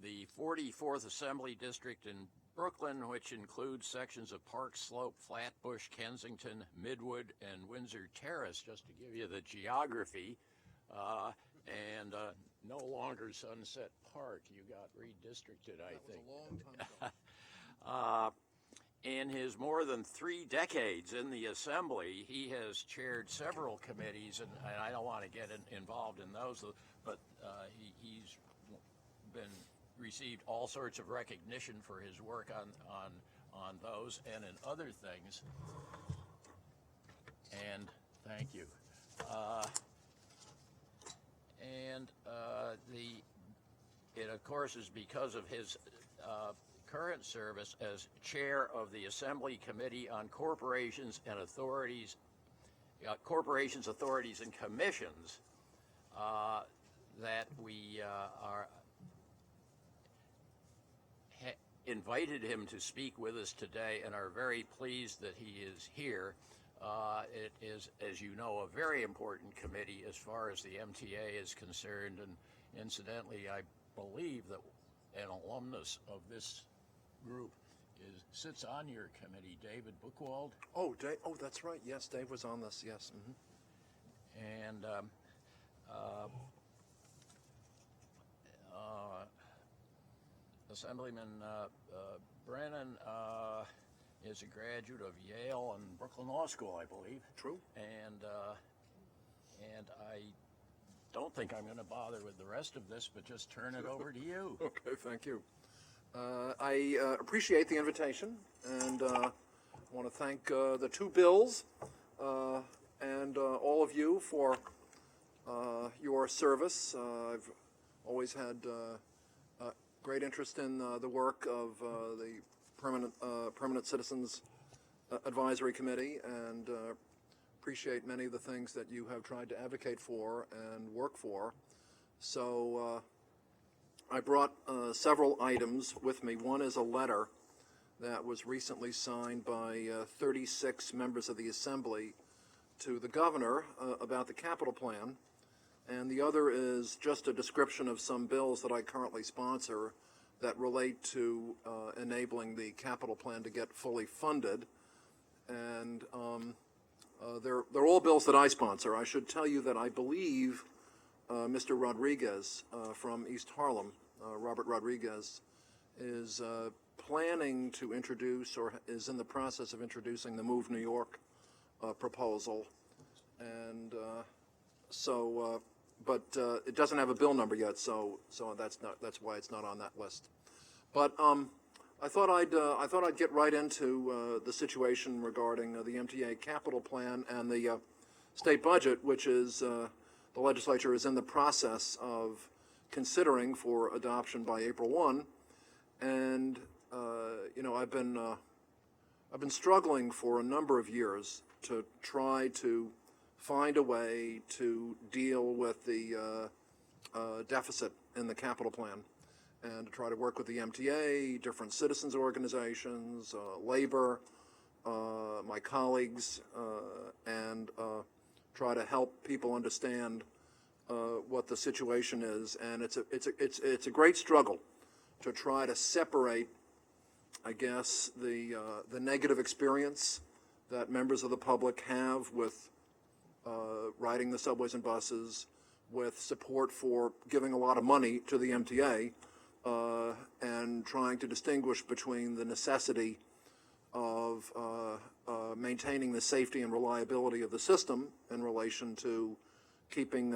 the 44th Assembly District in Brooklyn, which includes sections of Park Slope, Flatbush, Kensington, Midwood, and Windsor Terrace, just to give you the geography. And no longer Sunset Park. You got redistricted, I think. That was a long time ago. In his more than 3 decades in the Assembly, he has chaired several committees, and I don't want to get involved in those, but he's received all sorts of recognition for his work on those and in other things. And thank you. It of course is because of his current service as chair of the Assembly Committee on Corporations and Authorities, and Commissions, that we invited him to speak with us today and are very pleased that he is here. It is, as you know, a very important committee as far as the MTA is concerned, and incidentally, I believe that an alumnus of this group sits on your committee, David Buchwald. Oh, Dave. Oh, that's right. Yes, Dave was on this. Yes. Mm-hmm. And Assemblyman Brennan is a graduate of Yale and Brooklyn Law School, I believe. True. And And I don't think I'm going to bother with the rest of this, but just turn it over to you. Okay, thank you. I appreciate the invitation, and I want to thank the two bills and all of you for your service. I've always had great interest in the work of the Permanent Citizens Advisory Committee, and appreciate many of the things that you have tried to advocate for and work for. So I brought several items with me. One is a letter that was recently signed by 36 members of the Assembly to the governor about the capital plan. And the other is just a description of some bills that I currently sponsor that relate to enabling the capital plan to get fully funded. And they're all bills that I sponsor. I should tell you that I believe Mr. Rodriguez from East Harlem, Robert Rodriguez, is planning to introduce or is in the process of introducing the Move New York proposal. And but it doesn't have a bill number yet, so that's why it's not on that list. But I thought I'd get right into the situation regarding the MTA capital plan and the state budget, which is the legislature is in the process of considering for adoption by April 1. And you know, I've been struggling for a number of years to try to find a way to deal with the deficit in the capital plan, and to try to work with the MTA, different citizens organizations, labor, my colleagues, and try to help people understand what the situation is. And it's a great struggle to try to separate, I guess, the negative experience that members of the public have with riding the subways and buses, with support for giving a lot of money to the MTA, and trying to distinguish between the necessity of maintaining the safety and reliability of the system in relation to keeping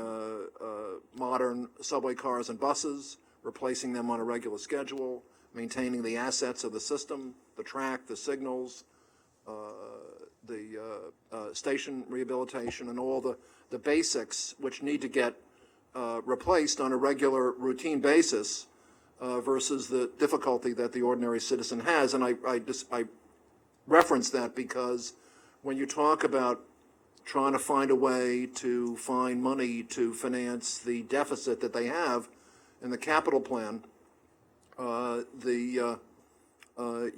modern subway cars and buses, replacing them on a regular schedule, maintaining the assets of the system, the track, the signals, the station rehabilitation, and all the basics which need to get replaced on a regular routine basis, versus the difficulty that the ordinary citizen has. And I reference that because when you talk about trying to find a way to find money to finance the deficit that they have in the capital plan,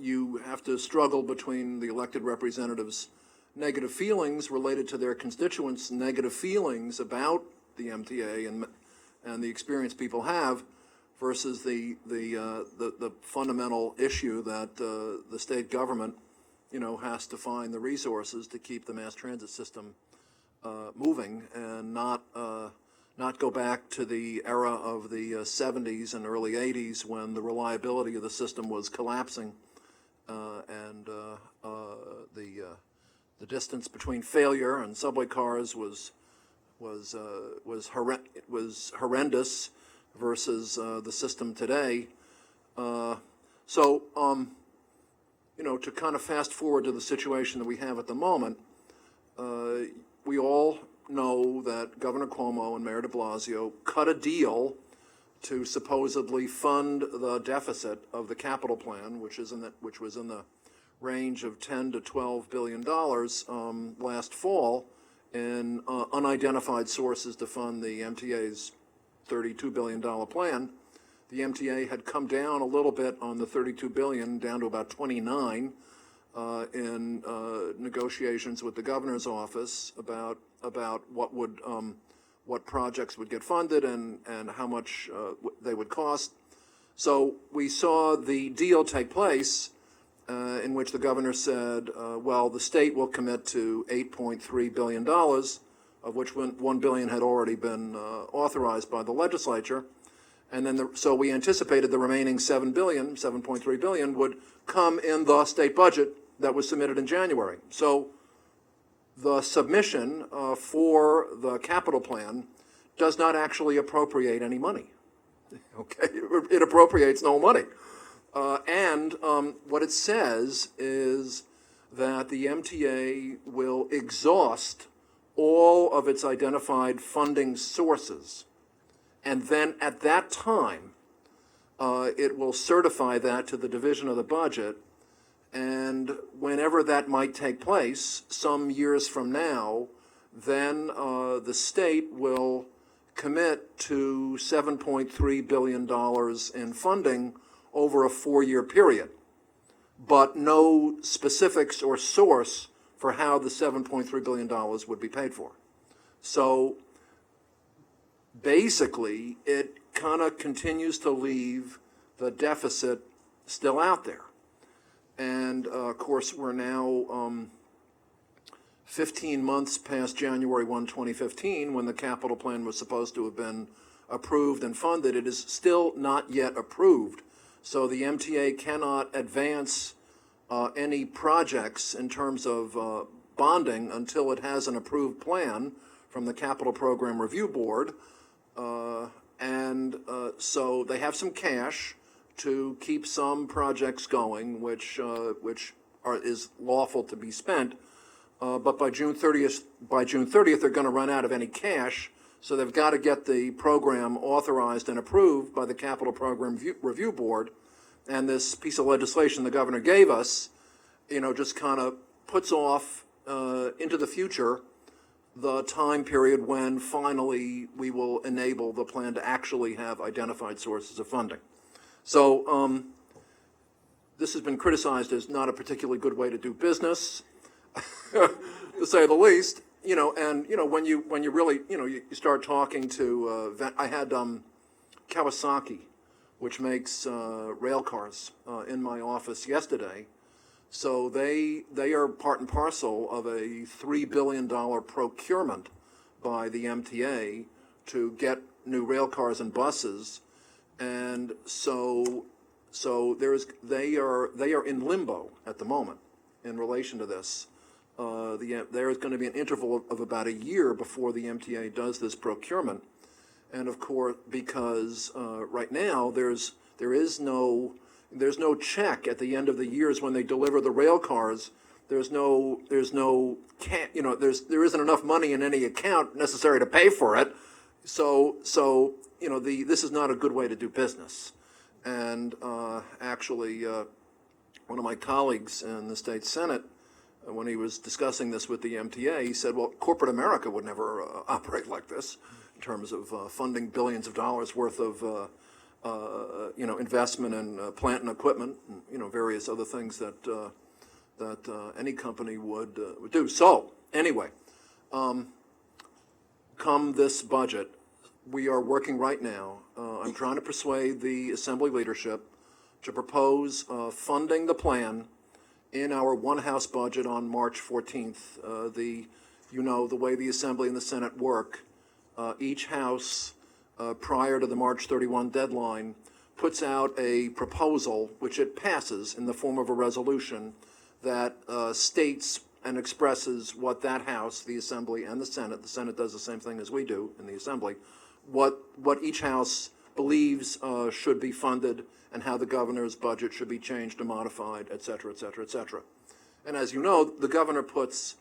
you have to struggle between the elected representatives' negative feelings related to their constituents' negative feelings about the MTA and the experience people have, versus the fundamental issue that the state government, you know, has to find the resources to keep the mass transit system moving, and not go back to the era of the 70s and early 80s when the reliability of the system was collapsing, and the distance between failure and subway cars was horrendous versus the system today. So you know, to kind of fast forward to the situation that we have at the moment, we all know that Governor Cuomo and Mayor de Blasio cut a deal to supposedly fund the deficit of the capital plan, which was in the range of $10 to $12 billion last fall, in unidentified sources to fund the MTA's $32 billion plan. The MTA had come down a little bit on the $32 billion, down to about 29, in negotiations with the governor's office about what projects would get funded and how much they would cost. So we saw the deal take place, in which the governor said, well, the state will commit to $8.3 billion, of which $1 billion had already been authorized by the legislature. And then, so we anticipated the remaining $7.3 billion would come in the state budget that was submitted in January. So the submission for the capital plan does not actually appropriate any money. Okay, it appropriates no money. And what it says is that the MTA will exhaust all of its identified funding sources. And then at that time, it will certify that to the division of the budget. And whenever that might take place, some years from now, then the state will commit to $7.3 billion in funding over a 4-year period, but no specifics or source for how the $7.3 billion would be paid for. So basically, it kind of continues to leave the deficit still out there. And of course, we're now 15 months past January 1, 2015, when the capital plan was supposed to have been approved and funded. It is still not yet approved. So the MTA cannot advance any projects in terms of bonding until it has an approved plan from the Capital Program Review Board. So they have some cash to keep some projects going, which is lawful to be spent. But by June 30th, they're going to run out of any cash. So they've got to get the program authorized and approved by the Capital Program Review Board. And this piece of legislation the governor gave us, just kind of puts off into the future the time period when finally we will enable the plan to actually have identified sources of funding. So this has been criticized as not a particularly good way to do business, to say the least. When you really, you start talking to, I had Kawasaki, which makes rail cars, in my office yesterday. So they are part and parcel of a $3 billion procurement by the MTA to get new rail cars and buses. And so they are in limbo at the moment in relation to this. There is going to be an interval of about a year before the MTA does this procurement. And of course, because right now there is no check at the end of the years when they deliver the rail cars. There isn't enough money in any account necessary to pay for it. So this is not a good way to do business. And actually, one of my colleagues in the state Senate, when he was discussing this with the MTA, he said, well, corporate America would never operate like this in terms of funding billions of dollars worth of investment in plant and equipment, and, various other things that any company would do. So anyway, come this budget, we are working right now. I'm trying to persuade the Assembly leadership to propose funding the plan in our one-house budget on March 14th. The way the Assembly and the Senate work, each house prior to the March 31 deadline puts out a proposal, which it passes in the form of a resolution that states and expresses what that house, the Assembly and the Senate does the same thing as we do in the Assembly, what each house believes should be funded and how the governor's budget should be changed or modified, et cetera, et cetera, et cetera. And as you know, the governor puts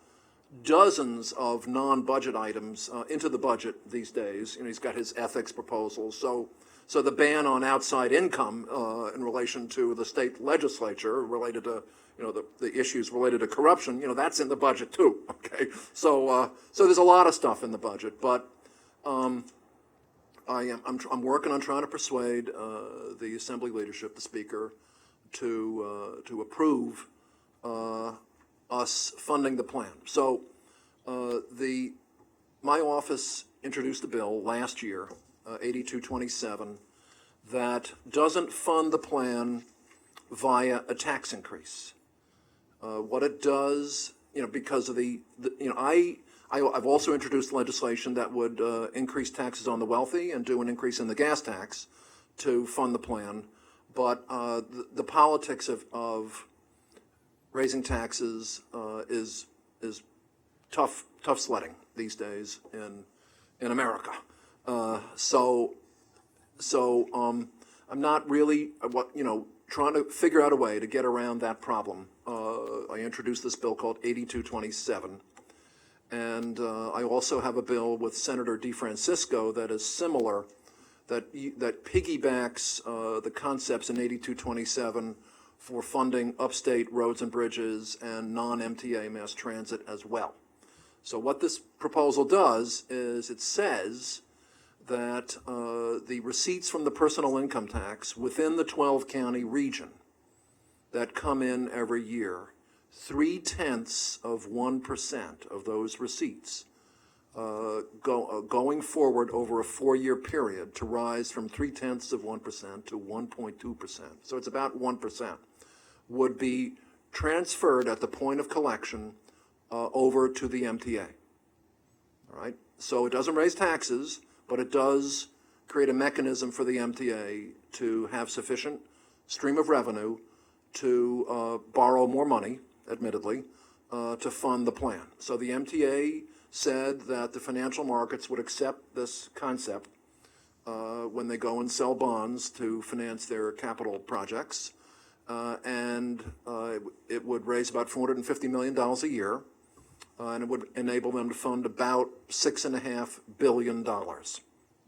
dozens of non-budget items into the budget these days. He's got his ethics proposals. So the ban on outside income in relation to the state legislature related to, the issues related to corruption, that's in the budget too, okay? So there's a lot of stuff in the budget, but I'm working on trying to persuade the Assembly leadership, the Speaker, to approve us funding the plan. So my office introduced a bill last year, 8227, that doesn't fund the plan via a tax increase. What it does, because of I've also introduced legislation that would increase taxes on the wealthy and do an increase in the gas tax to fund the plan. But the politics of raising taxes is tough sledding these days in America. I'm not really, trying to figure out a way to get around that problem. I introduced this bill called 8227. And I also have a bill with Senator DeFrancisco that is similar, that piggybacks the concepts in 8227 for funding upstate roads and bridges and non-MTA mass transit as well. So what this proposal does is it says that the receipts from the personal income tax within the 12-county region that come in every year, 0.3% of those receipts going forward over a 4-year period to rise from 0.3% to 1.2%. So it's about 1%, would be transferred at the point of collection over to the MTA. All right? So it doesn't raise taxes, but it does create a mechanism for the MTA to have sufficient stream of revenue to borrow more money, admittedly, to fund the plan. So the MTA said that the financial markets would accept this concept when they go and sell bonds to finance their capital projects, and it would raise about $450 million a year, and it would enable them to fund about $6.5 billion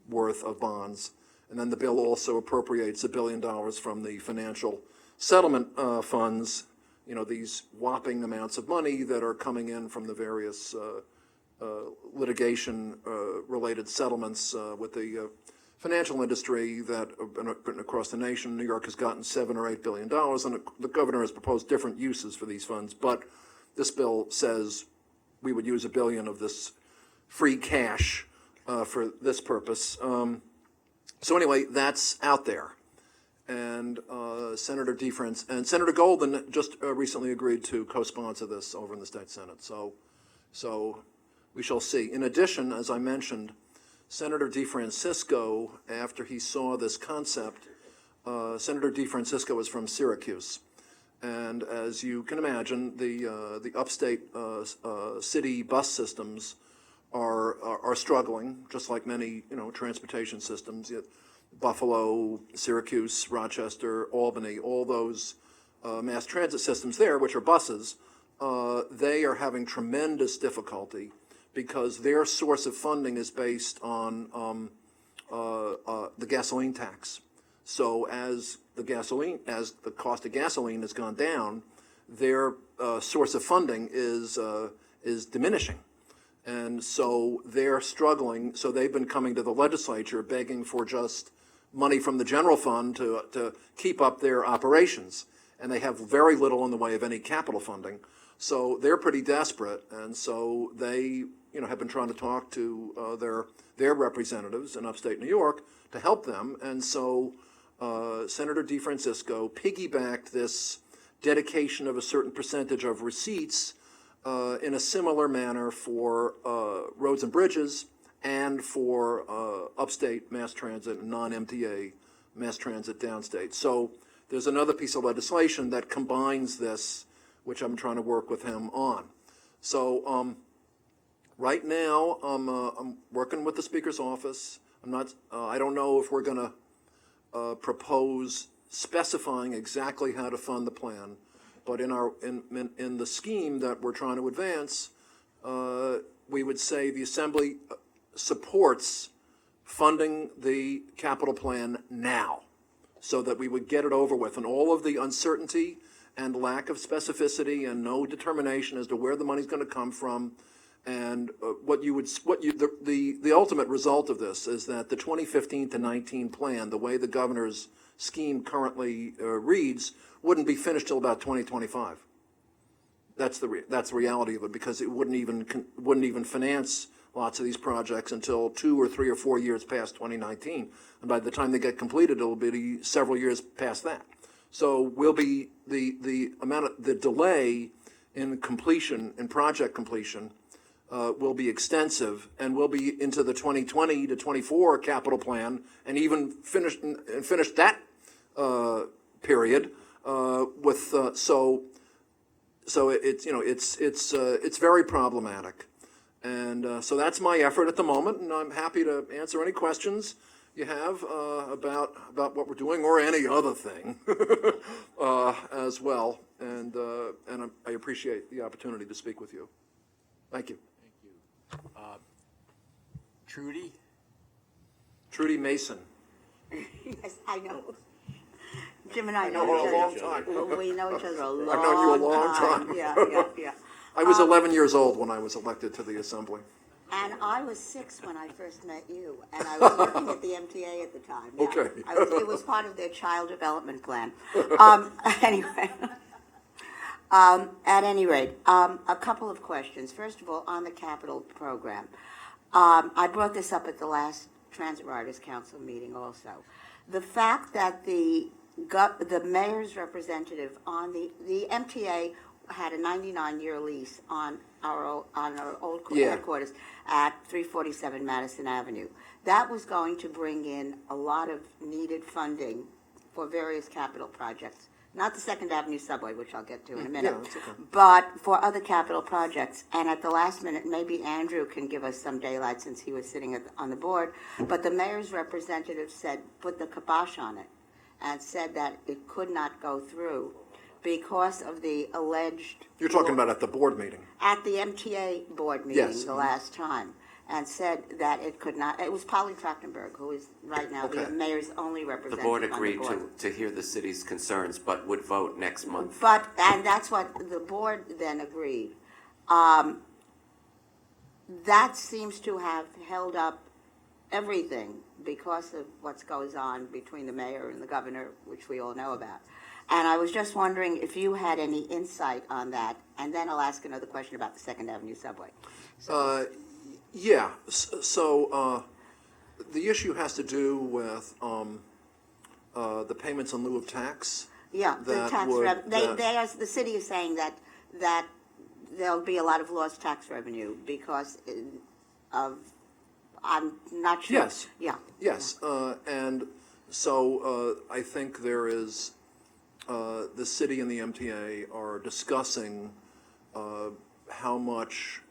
worth of bonds. And then the bill also appropriates $1 billion from the financial settlement funds, these whopping amounts of money that are coming in from the various litigation-related settlements with the financial industry that have been across the nation. New York has gotten $7 or $8 billion, and the governor has proposed different uses for these funds. But this bill says we would use $1 billion of this free cash for this purpose. So anyway, that's out there. And Senator Senator Golden just recently agreed to co-sponsor this over in the state Senate. So we shall see. In addition, as I mentioned, Senator DeFrancisco, after he saw this concept, Senator DeFrancisco is from Syracuse. And as you can imagine, the upstate city bus systems are struggling, just like many transportation systems. Buffalo, Syracuse, Rochester, Albany, all those mass transit systems there, which are buses, they are having tremendous difficulty because their source of funding is based on the gasoline tax. So as the cost of gasoline has gone down, their source of funding is diminishing. And so they're struggling. So they've been coming to the legislature begging for just money from the general fund to keep up their operations. And they have very little in the way of any capital funding. So they're pretty desperate. And so they, have been trying to talk to their representatives in upstate New York to help them. And so Senator DeFrancisco piggybacked this dedication of a certain percentage of receipts in a similar manner for roads and bridges and for upstate mass transit and non-MTA mass transit downstate. So there's another piece of legislation that combines this, which I'm trying to work with him on. So right now, I'm working with the Speaker's office. I don't know if we're going to propose specifying exactly how to fund the plan, but in the scheme that we're trying to advance, we would say the Assembly supports funding the capital plan now, so that we would get it over with, and all of the uncertainty and lack of specificity and no determination as to where the money's going to come from, and the ultimate result of this is that the 2015 to 19 plan, the way the governor's scheme currently reads, wouldn't be finished till about 2025. That's the reality of it, because it wouldn't even finance lots of these projects until 2 or 3 or 4 years past 2019, and by the time they get completed, it'll be several years past that. So will be the delay in completion, in project completion, will be extensive, and will be into the 2020 to 24 capital plan, and even finish that period with so it's very problematic. And so that's my effort at the moment, and I'm happy to answer any questions you have about what we're doing or any other thing as well. And I appreciate the opportunity to speak with you. Thank you. Trudy? Trudy Mason. Yes, I know. Jim and I know know her each a other. long time. We know each other a long I've known you a long time. Yeah. I was 11 years old when I was elected to the Assembly. And I was 6 when I first met you, and I was working at the MTA at the time. Yeah. Okay. It was part of their child development plan. Anyway, at any rate, a couple of questions. First of all, on the capital program, I brought this up at the last Transit Riders Council meeting also. The fact that the mayor's representative on the MTA had a 99-year lease on our old headquarters at 347 Madison Avenue. That was going to bring in a lot of needed funding for various capital projects. Not the Second Avenue subway, which I'll get to in a minute, that's okay. but for other capital projects. And at the last minute, maybe Andrew can give us some daylight since he was sitting on the board, but the mayor's representative said, put the kibosh on it, and said that it could not go through because of the alleged... You're talking about at the board meeting. At the MTA board meeting Yes. the last time, and said that it could not... It was Polly Trachtenberg, who is right now the Okay. mayor's only The representative board on the agreed board. to hear the city's concerns, but would vote next month. And that's what the board then agreed. That seems to have held up everything because of what goes on between the mayor and the governor, which we all know about. And I was just wondering if you had any insight on that, and then I'll ask another question about the Second Avenue subway. Yeah, so the issue has to do with the payments in lieu of tax. Yeah, the that tax would- revenue, that- the city is saying that there'll be a lot of lost tax revenue because of, I'm not sure. Yes. Yeah. Yes, and so I think there is, the city and the MTA are discussing how much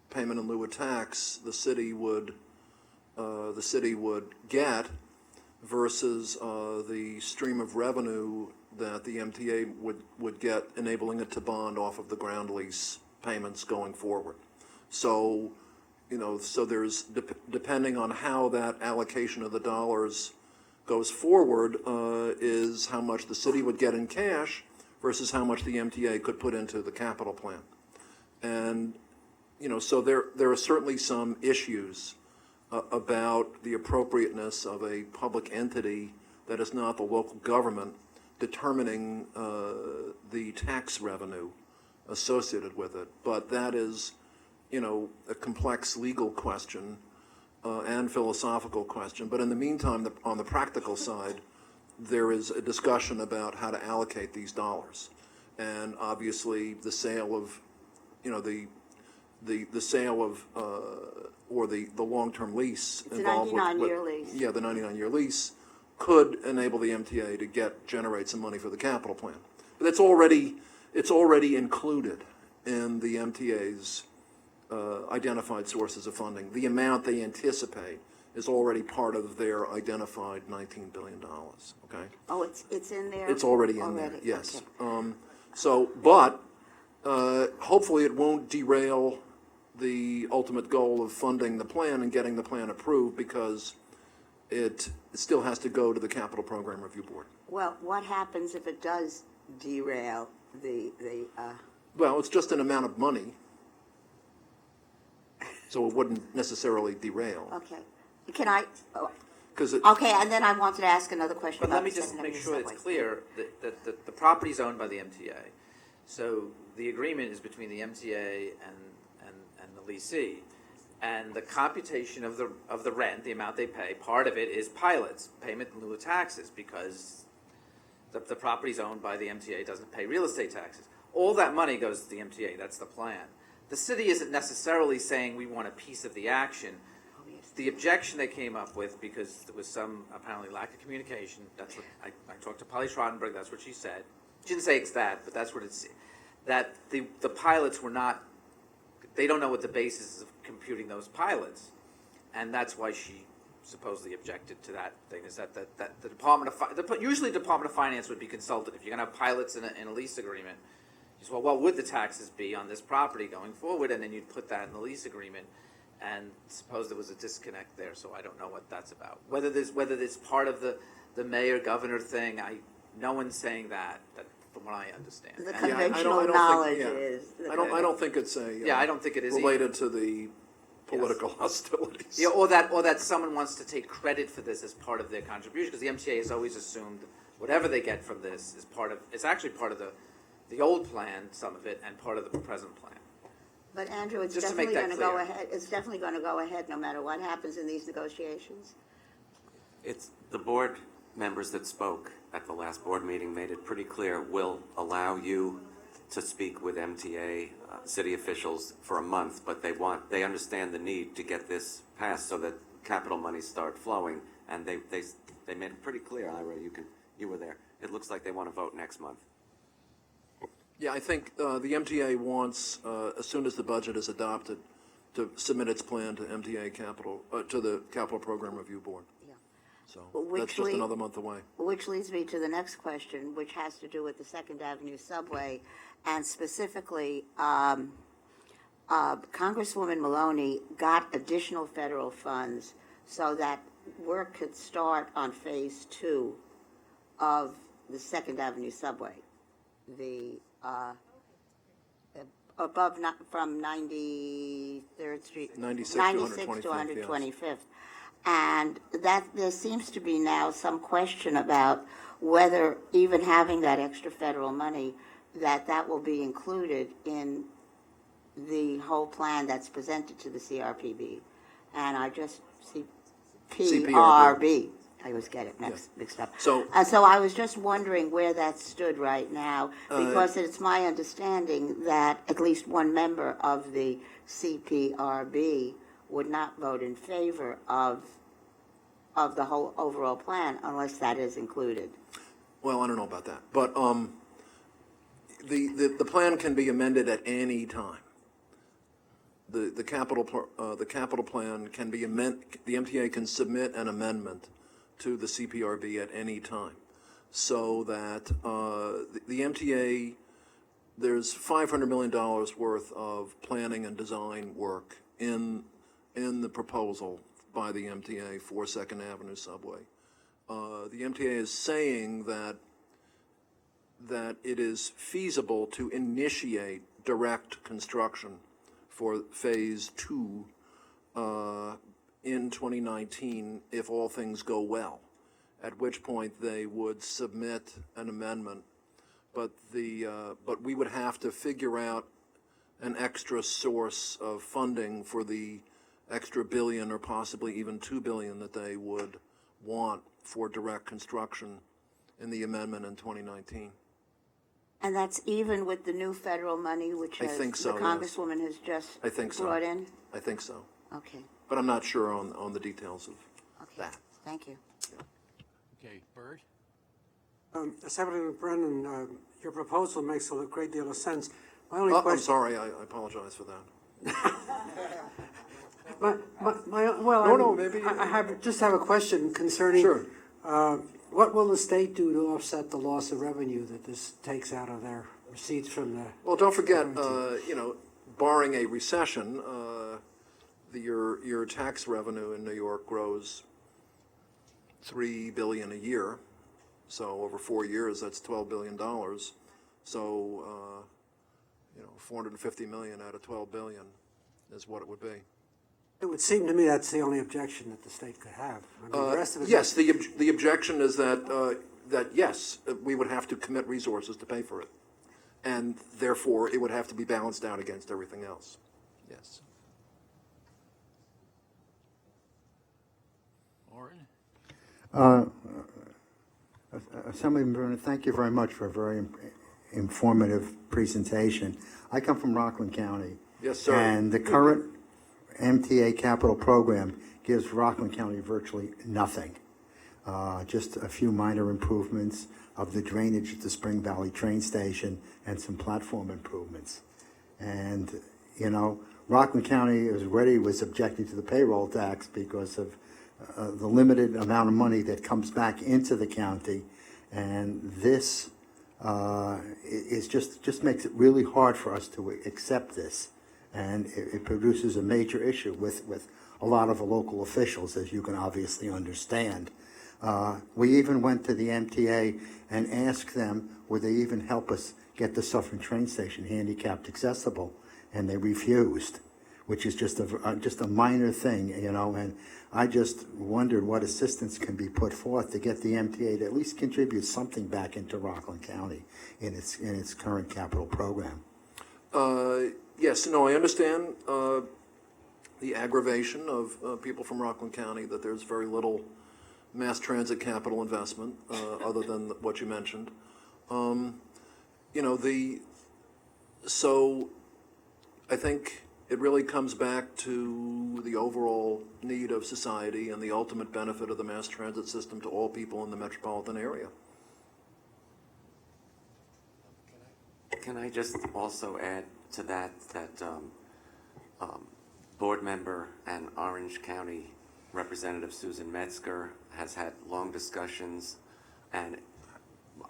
payment in lieu of tax the city would get versus the stream of revenue that the MTA would get, enabling it to bond off of the ground lease payments going forward. So, so there's, depending on how that allocation of the dollars goes forward, is how much the city would get in cash versus how much the MTA could put into the capital plan. And, so there are certainly some issues about the appropriateness of a public entity that is not the local government determining the tax revenue associated with it. But that is, a complex legal question and philosophical question. But in the meantime, on the practical side, there is a discussion about how to allocate these dollars. And obviously, the sale of, the sale of, or the long-term lease It's a involved with... 99-year lease. Yeah, the 99-year lease could enable the MTA to generate some money for the capital plan. But it's already included in the MTA's identified sources of funding. The amount they anticipate is already part of their identified $19 billion, okay? Oh, it's in there? It's already in there, yes. Okay. But hopefully it won't derail the ultimate goal of funding the plan and getting the plan approved, because it still has to go to the Capital Program Review Board. Well, what happens if it does derail the Well, it's just an amount of money, so it wouldn't necessarily derail. okay. Can I, Because it, okay, and then I wanted to ask another question But about let me the just Second make Avenue sure it's subway. clear that the property is owned by the MTA. So the agreement is between the MTA and the leasee. And the computation of the rent, the amount they pay, part of it is pilots, payment in lieu of taxes, because the property's owned by the MTA, doesn't pay real estate taxes. All that money goes to the MTA, that's the plan. The city isn't necessarily saying we want a piece of the action. The objection they came up with, because there was some apparently lack of communication, that's what, I talked to Polly Trottenberg, that's what she said. She didn't say it's that, but that's what it's, that the pilots were not they don't know what the basis is of computing those pilots. And that's why she supposedly objected to that thing, is that the Department of usually Department of Finance would be consulted. If you're going to have pilots in a lease agreement, you say, well, what would the taxes be on this property going forward? And then you'd put that in the lease agreement. And suppose there was a disconnect there, so I don't know what that's about. Whether there's part of the mayor governor thing, no one's saying that from what I understand. The And- conventional knowledge is. I don't think it's I don't think it is related to the political hostilities. Yeah, or that someone wants to take credit for this as part of their contribution, because the MTA has always assumed whatever they get from this is it's actually part of the old plan, some of it, and part of the present plan. But Andrew, it's Just to make definitely that going to go clear. ahead, it's definitely going to go ahead no matter what happens in these negotiations? It's the board members that spoke at the last board meeting made it pretty clear, we'll allow you to speak with MTA city officials for a month, but they understand the need to get this passed so that capital monies start flowing, and they made it pretty clear. Ira, you were there. It looks like they want to vote next month. Yeah, I think the MTA wants, as soon as the budget is adopted, to submit its plan to MTA Capital, to the Capital Program Review Board. Yeah. So Which that's just another month away. Which leads me to the next question, which has to do with the Second Avenue subway, and specifically, Congresswoman Maloney got additional federal funds so that work could start on Phase 2 of the Second Avenue subway. The above from 93rd Street, 96 to 125th. And that there seems to be now some question about whether even having that extra federal money, that will be included in the whole plan that's presented to the CRPB. And I just see PRB. I always get it mixed up. So I was just wondering where that stood right now, because it's my understanding that at least one member of the CPRB would not vote in favor of the whole overall plan unless that is included. Well, I don't know about that, but the plan can be amended at any time. The capital plan can be the MTA can submit an amendment to the CPRB at any time, so that the MTA, there's $500 million worth of planning and design work in the proposal by the MTA for Second Avenue subway. The MTA is saying that it is feasible to initiate direct construction for Phase 2 in 2019 if all things go well, at which point they would submit an amendment. But we would have to figure out an extra source of funding for the extra $1 billion or possibly even $2 billion that they would want for direct construction in the amendment in 2019. And that's even with the new federal money, which I think so, the yes. Congresswoman has just I think so. brought in? I think so, Okay, but I'm not sure on the details of that. thank you. Okay, Bert? Assemblyman Brennan, your proposal makes a great deal of sense. My only I'm question. sorry, I apologize for that. Maybe. I just have a question concerning. Sure. What will the state do to offset the loss of revenue that this takes out of their receipts from the? Well, don't forget, barring a recession, your tax revenue in New York grows $3 billion a year. So over 4 years, that's $12 billion. So, $450 million out of $12 billion is what it would be. It would seem to me that's the only objection that the state could have. I mean, the rest of it. Yes, the objection is that yes, we would have to commit resources to pay for it. And therefore, it would have to be balanced out against everything else. Yes. Orrin? Assemblyman Brennan, thank you very much for a very informative presentation. I come from Rockland County. Yes, sir. And the current MTA capital program gives Rockland County virtually nothing. Just a few minor improvements of the drainage at the Spring Valley train station and some platform improvements. And, Rockland County was objecting to the payroll tax because of the limited amount of money that comes back into the county, and this is just makes it really hard for us to accept this, and it produces a major issue with a lot of the local officials, as you can obviously understand. We even went to the MTA and asked them would they even help us get the Suffern train station handicapped accessible, and they refused, which is just a minor thing, you know, and I just wondered what assistance can be put forth to get the MTA to at least contribute something back into Rockland County in its current capital program. Yes, no, I understand the aggravation of people from Rockland County that there's very little mass transit capital investment other than what you mentioned. You know, so I think it really comes back to the overall need of society and the ultimate benefit of the mass transit system to all people in the metropolitan area. Can I just also add to that board member and Orange County Representative Susan Metzger has had long discussions, and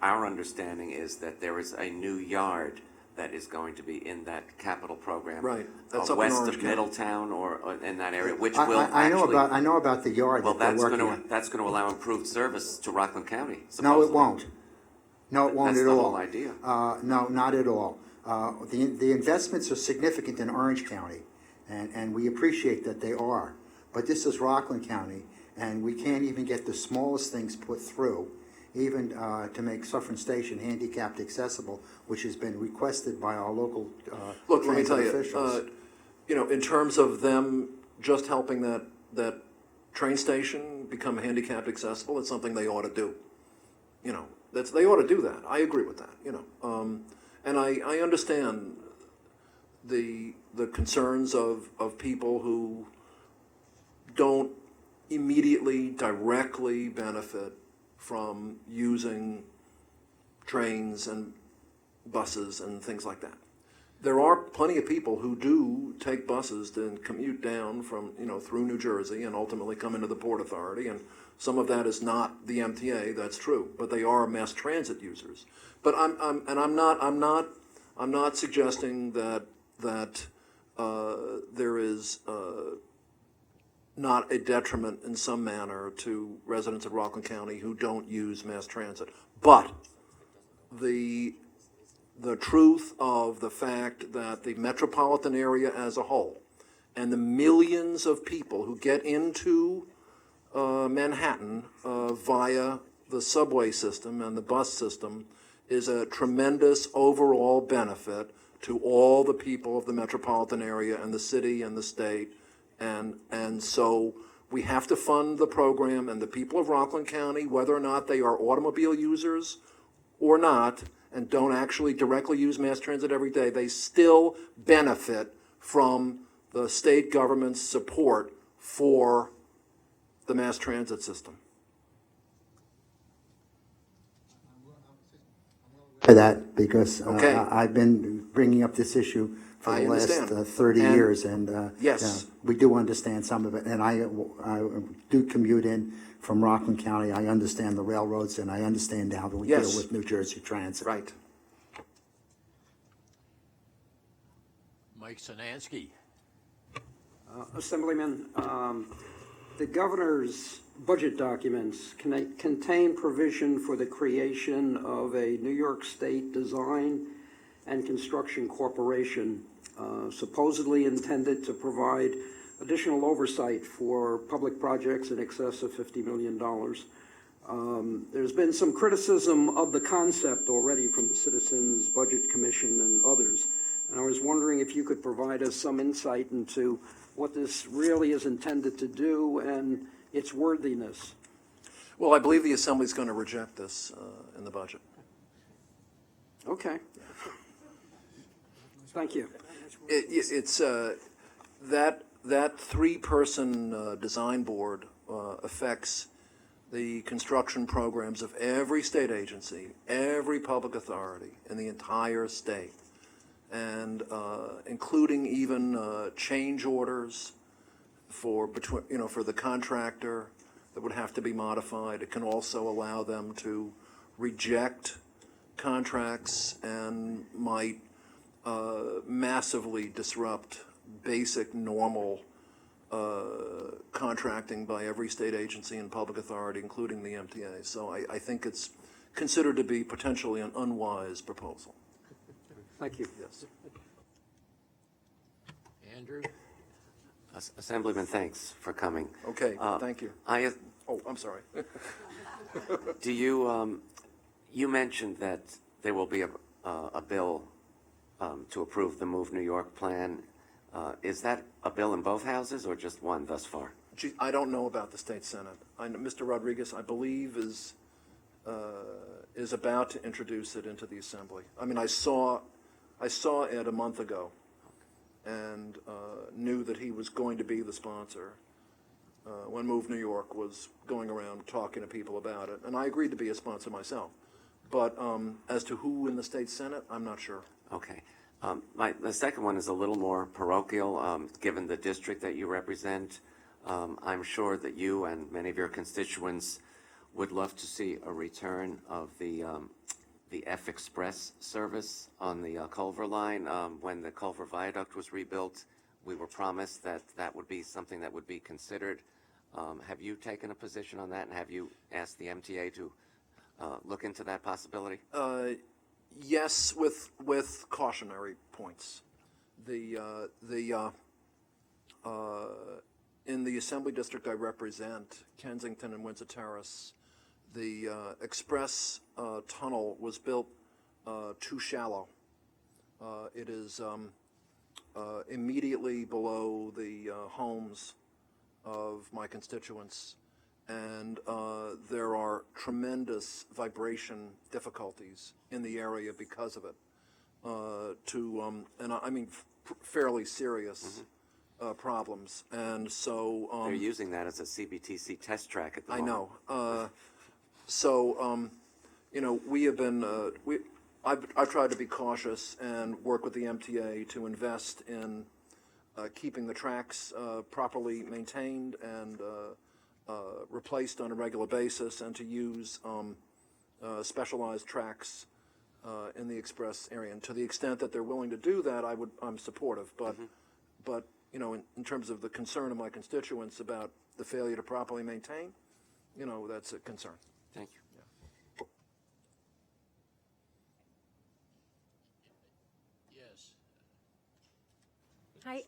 our understanding is that there is a new yard that is going to be in that capital program. Right. That's up in west Orange of County. Middletown or in that area, which I will actually... I know about the yard Well, that they're working on. that's going to allow improved service to Rockland County, No, it supposedly. won't. No, it won't That's at the all. whole idea. No, not at all. The investments are significant in Orange County, and we appreciate that they are. But this is Rockland County, and we can't even get the smallest things put through, even to make Suffern Station handicapped accessible, which has been requested by our local Look, let me tell transit you, officials. you know, in terms of them just helping that train station become handicapped accessible, it's something they ought to do. You know, they ought to do that. I agree with that, you know. And I understand the concerns of people who don't immediately, directly benefit from using trains and buses and things like that. There are plenty of people who do take buses to commute down from, you know, through New Jersey and ultimately come into the Port Authority, and some of that is not the MTA, that's true, but they are mass transit users. But I'm not suggesting that there is not a detriment in some manner to residents of Rockland County who don't use mass transit. But the truth of the fact that the metropolitan area as a whole and the millions of people who get into Manhattan via the subway system and the bus system is a tremendous overall benefit to all the people of the metropolitan area and the city and the state. And so we have to fund the program, and the people of Rockland County, whether or not they are automobile users or not, and don't actually directly use mass transit every day, they still benefit from the state government's support for the mass transit system. For that, because Okay. I've been bringing up this issue for I the last understand. 30 And- years, and Yes. we do understand some of it. And I do commute in from Rockland County. I understand the railroads, and I understand how we deal Yes. with New Jersey Transit. Right. Mike Sinansky. Assemblyman, the governor's budget documents contain provision for the creation of a New York State Design and Construction Corporation, supposedly intended to provide additional oversight for public projects in excess of $50 million. There's been some criticism of the concept already from the Citizens Budget Commission and others. And I was wondering if you could provide us some insight into what this really is intended to do and its worthiness. Well, I believe the Assembly's going to reject this in the budget. Okay. Thank you. It's that three-person design board affects the construction programs of every state agency, every public authority in the entire state. and including even change orders for for the contractor that would have to be modified. It can also allow them to reject contracts and might massively disrupt basic normal contracting by every state agency and public authority, including the MTA. So I think it's considered to be potentially an unwise proposal. Thank you. Yes. Andrew? Assemblyman, thanks for coming. Okay, thank you. Oh, I'm sorry. Do you, you mentioned that there will be a bill to approve the Move New York plan. Is that a bill in both houses or just one thus far? Gee, I don't know about the state senate. Mr. Rodriguez, I believe, is about to introduce it into the assembly. I mean, I saw it a month ago, and knew that he was going to be the sponsor when Move New York was going around talking to people about it, and I agreed to be a sponsor myself. But as to who in the state senate, I'm not sure. Okay. The second one is a little more parochial, given the district that you represent. I'm sure that you and many of your constituents would love to see a return of the F Express service on the Culver line. When the Culver Viaduct was rebuilt, we were promised that that would be something that would be considered. Have you taken a position on that, and have you asked the MTA to look into that possibility? Yes, with cautionary points. In the assembly district I represent, Kensington and Windsor Terrace, the express tunnel was built too shallow. It is immediately below the homes of my constituents, and there are tremendous vibration difficulties in the area because of it. And I mean fairly serious problems, and so they're using that as a CBTC test track at the moment. I know. You know, we have been I've tried to be cautious and work with the MTA to invest in keeping the tracks properly maintained and replaced on a regular basis, and to use specialized tracks in the express area. And to the extent that they're willing to do that, I'm supportive. But you know, in terms of the concern of my constituents about the failure to properly maintain, you know, that's a concern. Thank you. Yes. Hi,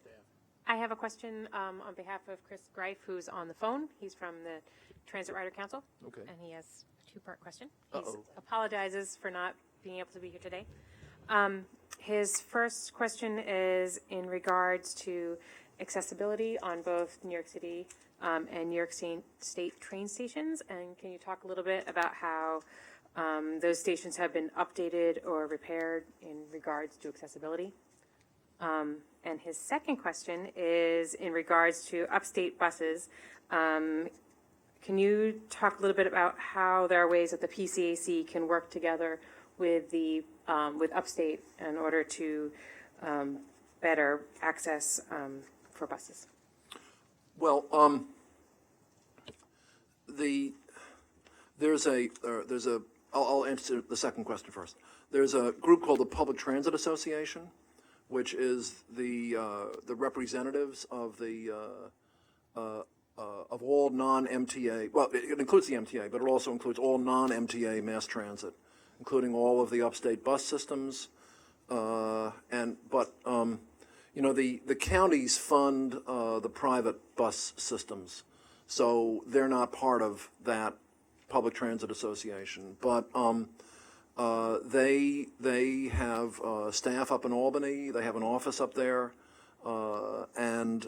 I have a question on behalf of Chris Greif, who's on the phone. He's from the Transit Rider Council. Okay. And he has a two-part question. He Uh-oh. apologizes for not being able to be here today. His first question is in regards to accessibility on both New York City and New York State train stations. And can you talk a little bit about how those stations have been updated or repaired in regards to accessibility? And his second question is in regards to upstate buses. Can you talk a little bit about how there are ways that the PCAC can work together with the with upstate in order to better access for buses? Well, I'll answer the second question first. There's a group called the Public Transit Association, which is the representatives of of all non-MTA. Well, it includes the MTA, but it also includes all non-MTA mass transit, including all of the upstate bus systems. You know, the counties fund the private bus systems, so they're not part of that Public Transit Association. But they have staff up in Albany. They have an office up there, and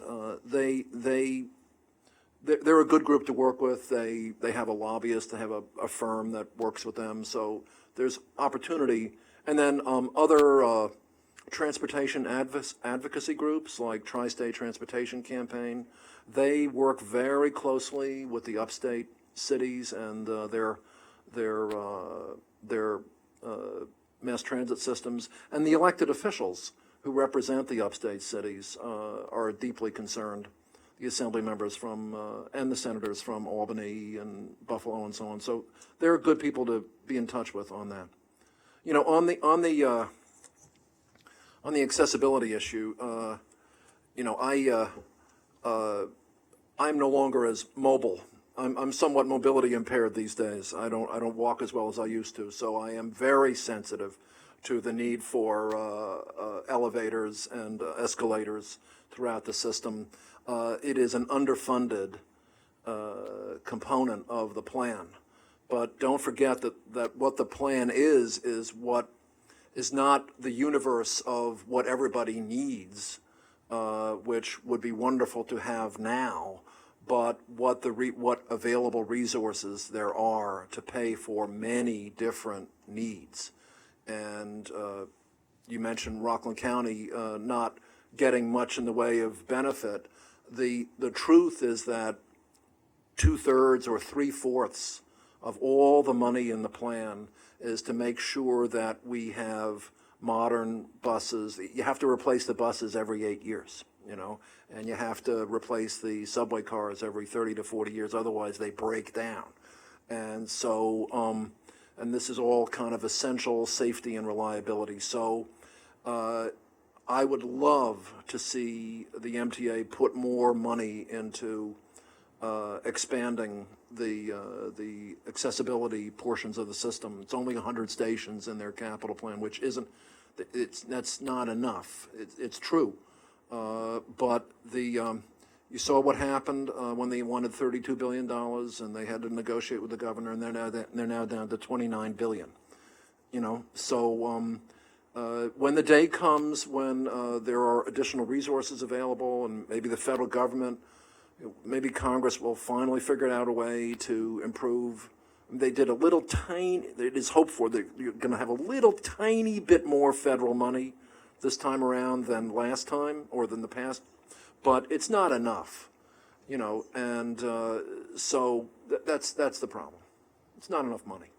they're a good group to work with. They have a lobbyist. They have a firm that works with them. So there's opportunity. And then other transportation advocacy groups like Tri-State Transportation Campaign, they work very closely with the upstate cities and their mass transit systems, and the elected officials who represent the upstate cities are deeply concerned. The assembly members from, and the senators from Albany and Buffalo and so on. So they're good people to be in touch with on that. You know, on the accessibility issue, you know, I'm no longer as mobile. I'm somewhat mobility impaired these days. I don't walk as well as I used to. So I am very sensitive to the need for elevators and escalators throughout the system. It is an underfunded component of the plan. But don't forget that what the plan is what is not the universe of what everybody needs, which would be wonderful to have now, but what what available resources there are to pay for many different needs. And you mentioned Rockland County not getting much in the way of benefit. The truth is that 2/3 or 3/4 of all the money in the plan is to make sure that we have modern buses. You have to replace the buses every 8 years, you know, and you have to replace the subway cars every 30 to 40 years, otherwise they break down. And so, and this is all kind of essential safety and reliability. So I would love to see the MTA put more money into expanding the accessibility portions of the system. It's only 100 stations in their capital plan, which isn't, that's not enough. It's true. But you saw what happened when they wanted $32 billion and they had to negotiate with the governor, and they're now down to $29 billion. You know, so when the day comes when there are additional resources available, and maybe the federal government, maybe Congress will finally figure out a way to improve. They did a little tiny, it is hoped for that you're going to have a little tiny bit more federal money this time around than last time or than the past, but it's not enough, you know, and so that's the problem. It's not enough money.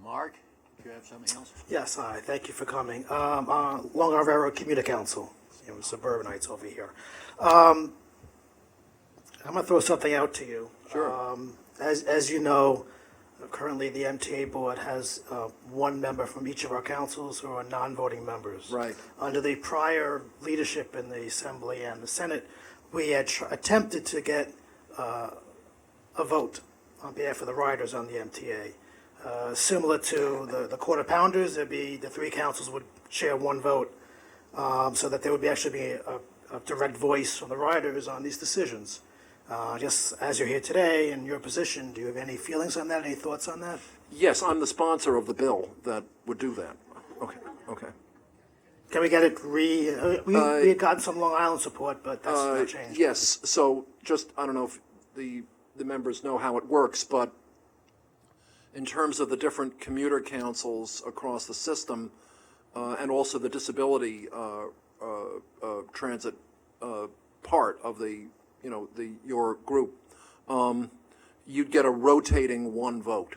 Mark, do you have something else? Yes, hi, thank you for coming. Long Island Railroad Commuter Council, you know, suburbanites over here. I'm going to throw something out to you. Sure. As you know, currently the MTA board has one member from each of our councils who are non-voting members. Right. Under the prior leadership in the Assembly and the Senate, we had attempted to get a vote on behalf of the riders on the MTA. Similar to the quarter pounders, there'd be, the three councils would share one vote, so that there would actually be a direct voice from the riders on these decisions. Just as you're here today in your position, do you have any feelings on that, any thoughts on that? Yes, I'm the sponsor of the bill that would do that. Okay. Can we get it we had gotten some Long Island support, but that's not changed. Yes, so just, I don't know if the members know how it works, but in terms of the different commuter councils across the system, and also the disability transit part of the, you know, your group, you'd get a rotating one vote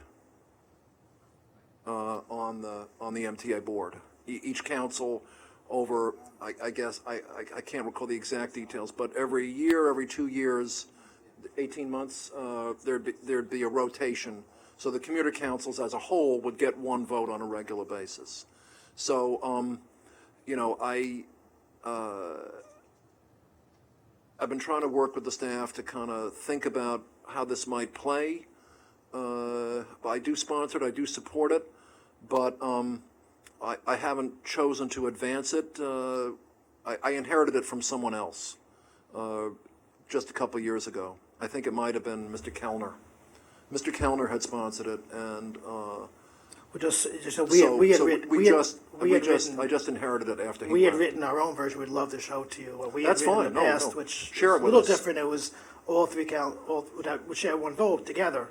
on the MTA board. Each council over, I guess, I can't recall the exact details, but every year, every 2 years, 18 months, there'd be a rotation. So the commuter councils as a whole would get one vote on a regular basis. So, you know, I've been trying to work with the staff to kind of think about how this might play. I do sponsor it, I do support it, but I haven't chosen to advance it. I inherited it from someone else just a couple years ago. I think it might have been Mr. Kellner. Mr. Kellner had sponsored it, and I just inherited it after he We had left. written our own version. We'd love to show to you what we That's had written fine. in the No, past, no. which Share it was a with little us. different. It was all three would share one vote together.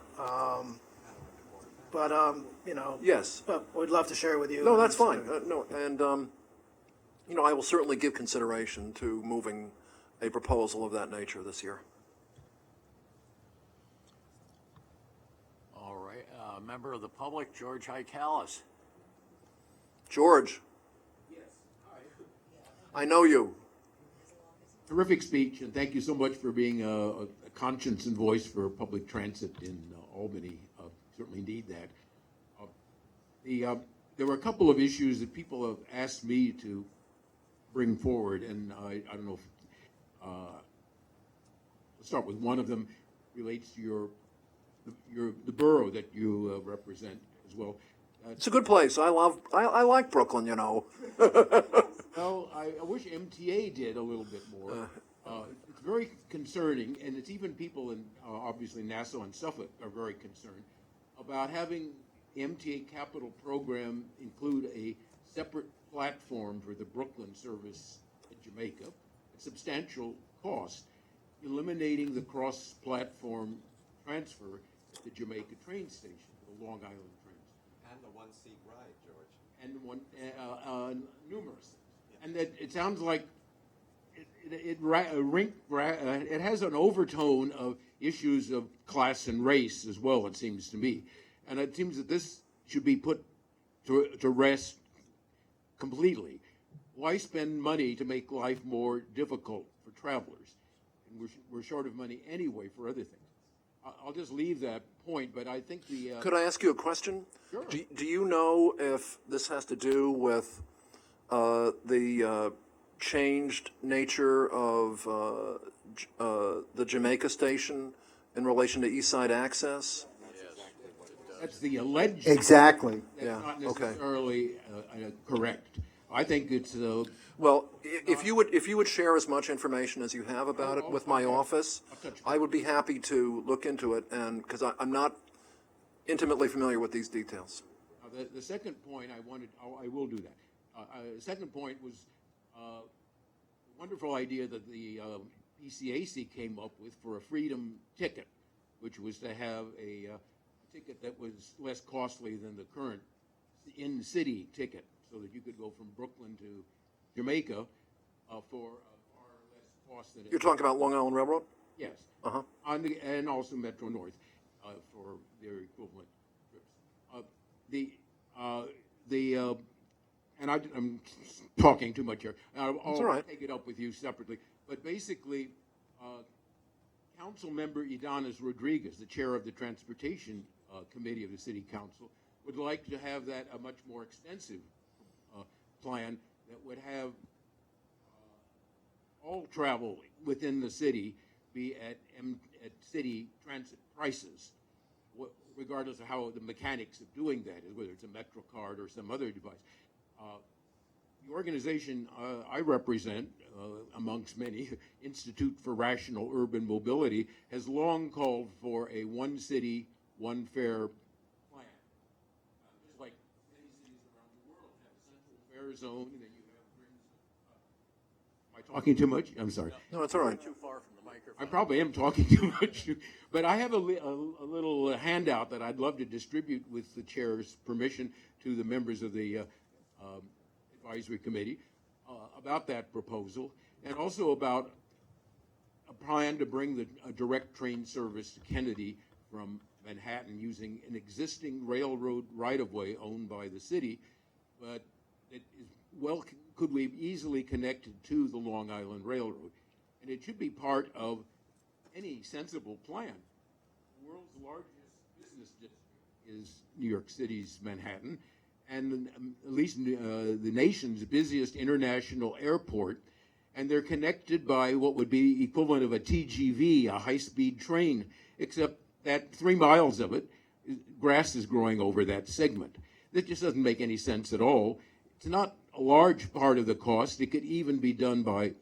You know. Yes. But we'd love to share it with you. No, that's fine. No, and you know, I will certainly give consideration to moving a proposal of that nature this year. All right, member of the public, George Hicalis. George. I know you. Terrific speech, and thank you so much for being a conscience and voice for public transit in Albany. Certainly need that. There were a couple of issues that people have asked me to bring forward, and I don't know if, let's start with one of them, relates to the borough that you represent as well. It's a good place. I like Brooklyn, you know. Well, I wish MTA did a little bit more. It's very concerning, and it's even people in, obviously, Nassau and Suffolk are very concerned about having the MTA capital program include a separate platform for the Brooklyn service in Jamaica, a substantial cost, eliminating the cross-platform transfer at the Jamaica train station, the Long Island trains. And the one-seat ride, George. And numerous. And that it sounds like it has an overtone of issues of class and race as well, it seems to me. And it seems that this should be put to rest completely. Why spend money to make life more difficult for travelers? And we're short of money anyway for other things. I'll just leave that point, but I think the... Could I ask you a question? Sure. Do you know if this has to do with the changed nature of the Jamaica station in relation to East Side Access? That's the alleged... Exactly. That's Yeah, not okay. necessarily correct. I think it's... Well, if you would share as much information as you have about it with my office, I would be happy to look into it, and because I'm not intimately familiar with these details. The second point I will do that. The second point was a wonderful idea that the PCAC came up with for a freedom ticket, which was to have a ticket that was less costly than the current in-city ticket, so that you could go from Brooklyn to Jamaica for far less cost than it. You're talking about Long Island Railroad? Yes. Uh-huh. And also Metro North for their equivalent trips. And I'm talking too much here. I'll all right. take it up with you separately. But basically, Council Member Idanis Rodriguez, the chair of the Transportation Committee of the City Council, would like to have that a much more extensive plan that would have all travel within the city be at city transit prices, regardless of how the mechanics of doing that is, whether it's a MetroCard or some other device. The organization I represent, amongst many, Institute for Rational Urban Mobility, has long called for a one city, one fare plan. Just like many cities around the world have a central fare zone, and then you have rings. Am I talking too much? I'm sorry. No, it's all right. Too far from the microphone. I probably am talking too much, but I have a little handout that I'd love to distribute with the chair's permission to the members of the advisory committee about that proposal, and also about a plan to bring a direct train service to Kennedy from Manhattan using an existing railroad right-of-way owned by the city, but it is could be easily connected to the Long Island Railroad. And it should be part of any sensible plan. The world's largest business district is New York City's Manhattan, and at least the nation's busiest international airport, and they're connected by what would be equivalent of a TGV, a high-speed train, except that 3 miles of it, grass is growing over that segment. That just doesn't make any sense at all. It's not a large part of the cost. It could even be done by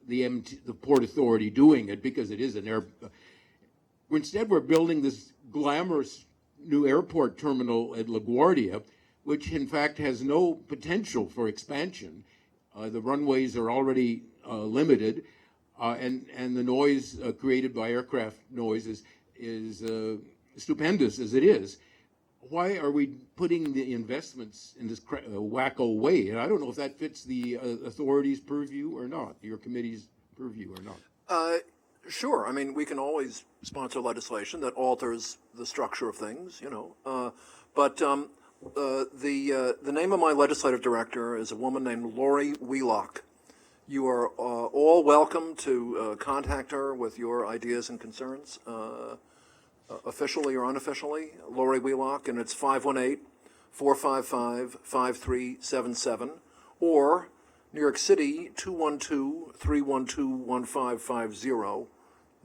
the Port Authority doing it, because it is an airport. Instead, we're building this glamorous new airport terminal at LaGuardia, which in fact has no potential for expansion. The runways are already limited, and the noise created by aircraft noise is stupendous as it is. Why are we putting the investments in this wacko way? And I don't know if that fits the authority's purview or not, your committee's purview or not. Sure. I mean, we can always sponsor legislation that alters the structure of things, you know. But The name of my legislative director is a woman named Lori Wheelock. You are all welcome to contact her with your ideas and concerns, officially or unofficially. Lori Wheelock, and it's 518-455-5377, or New York City, 212-312-1550,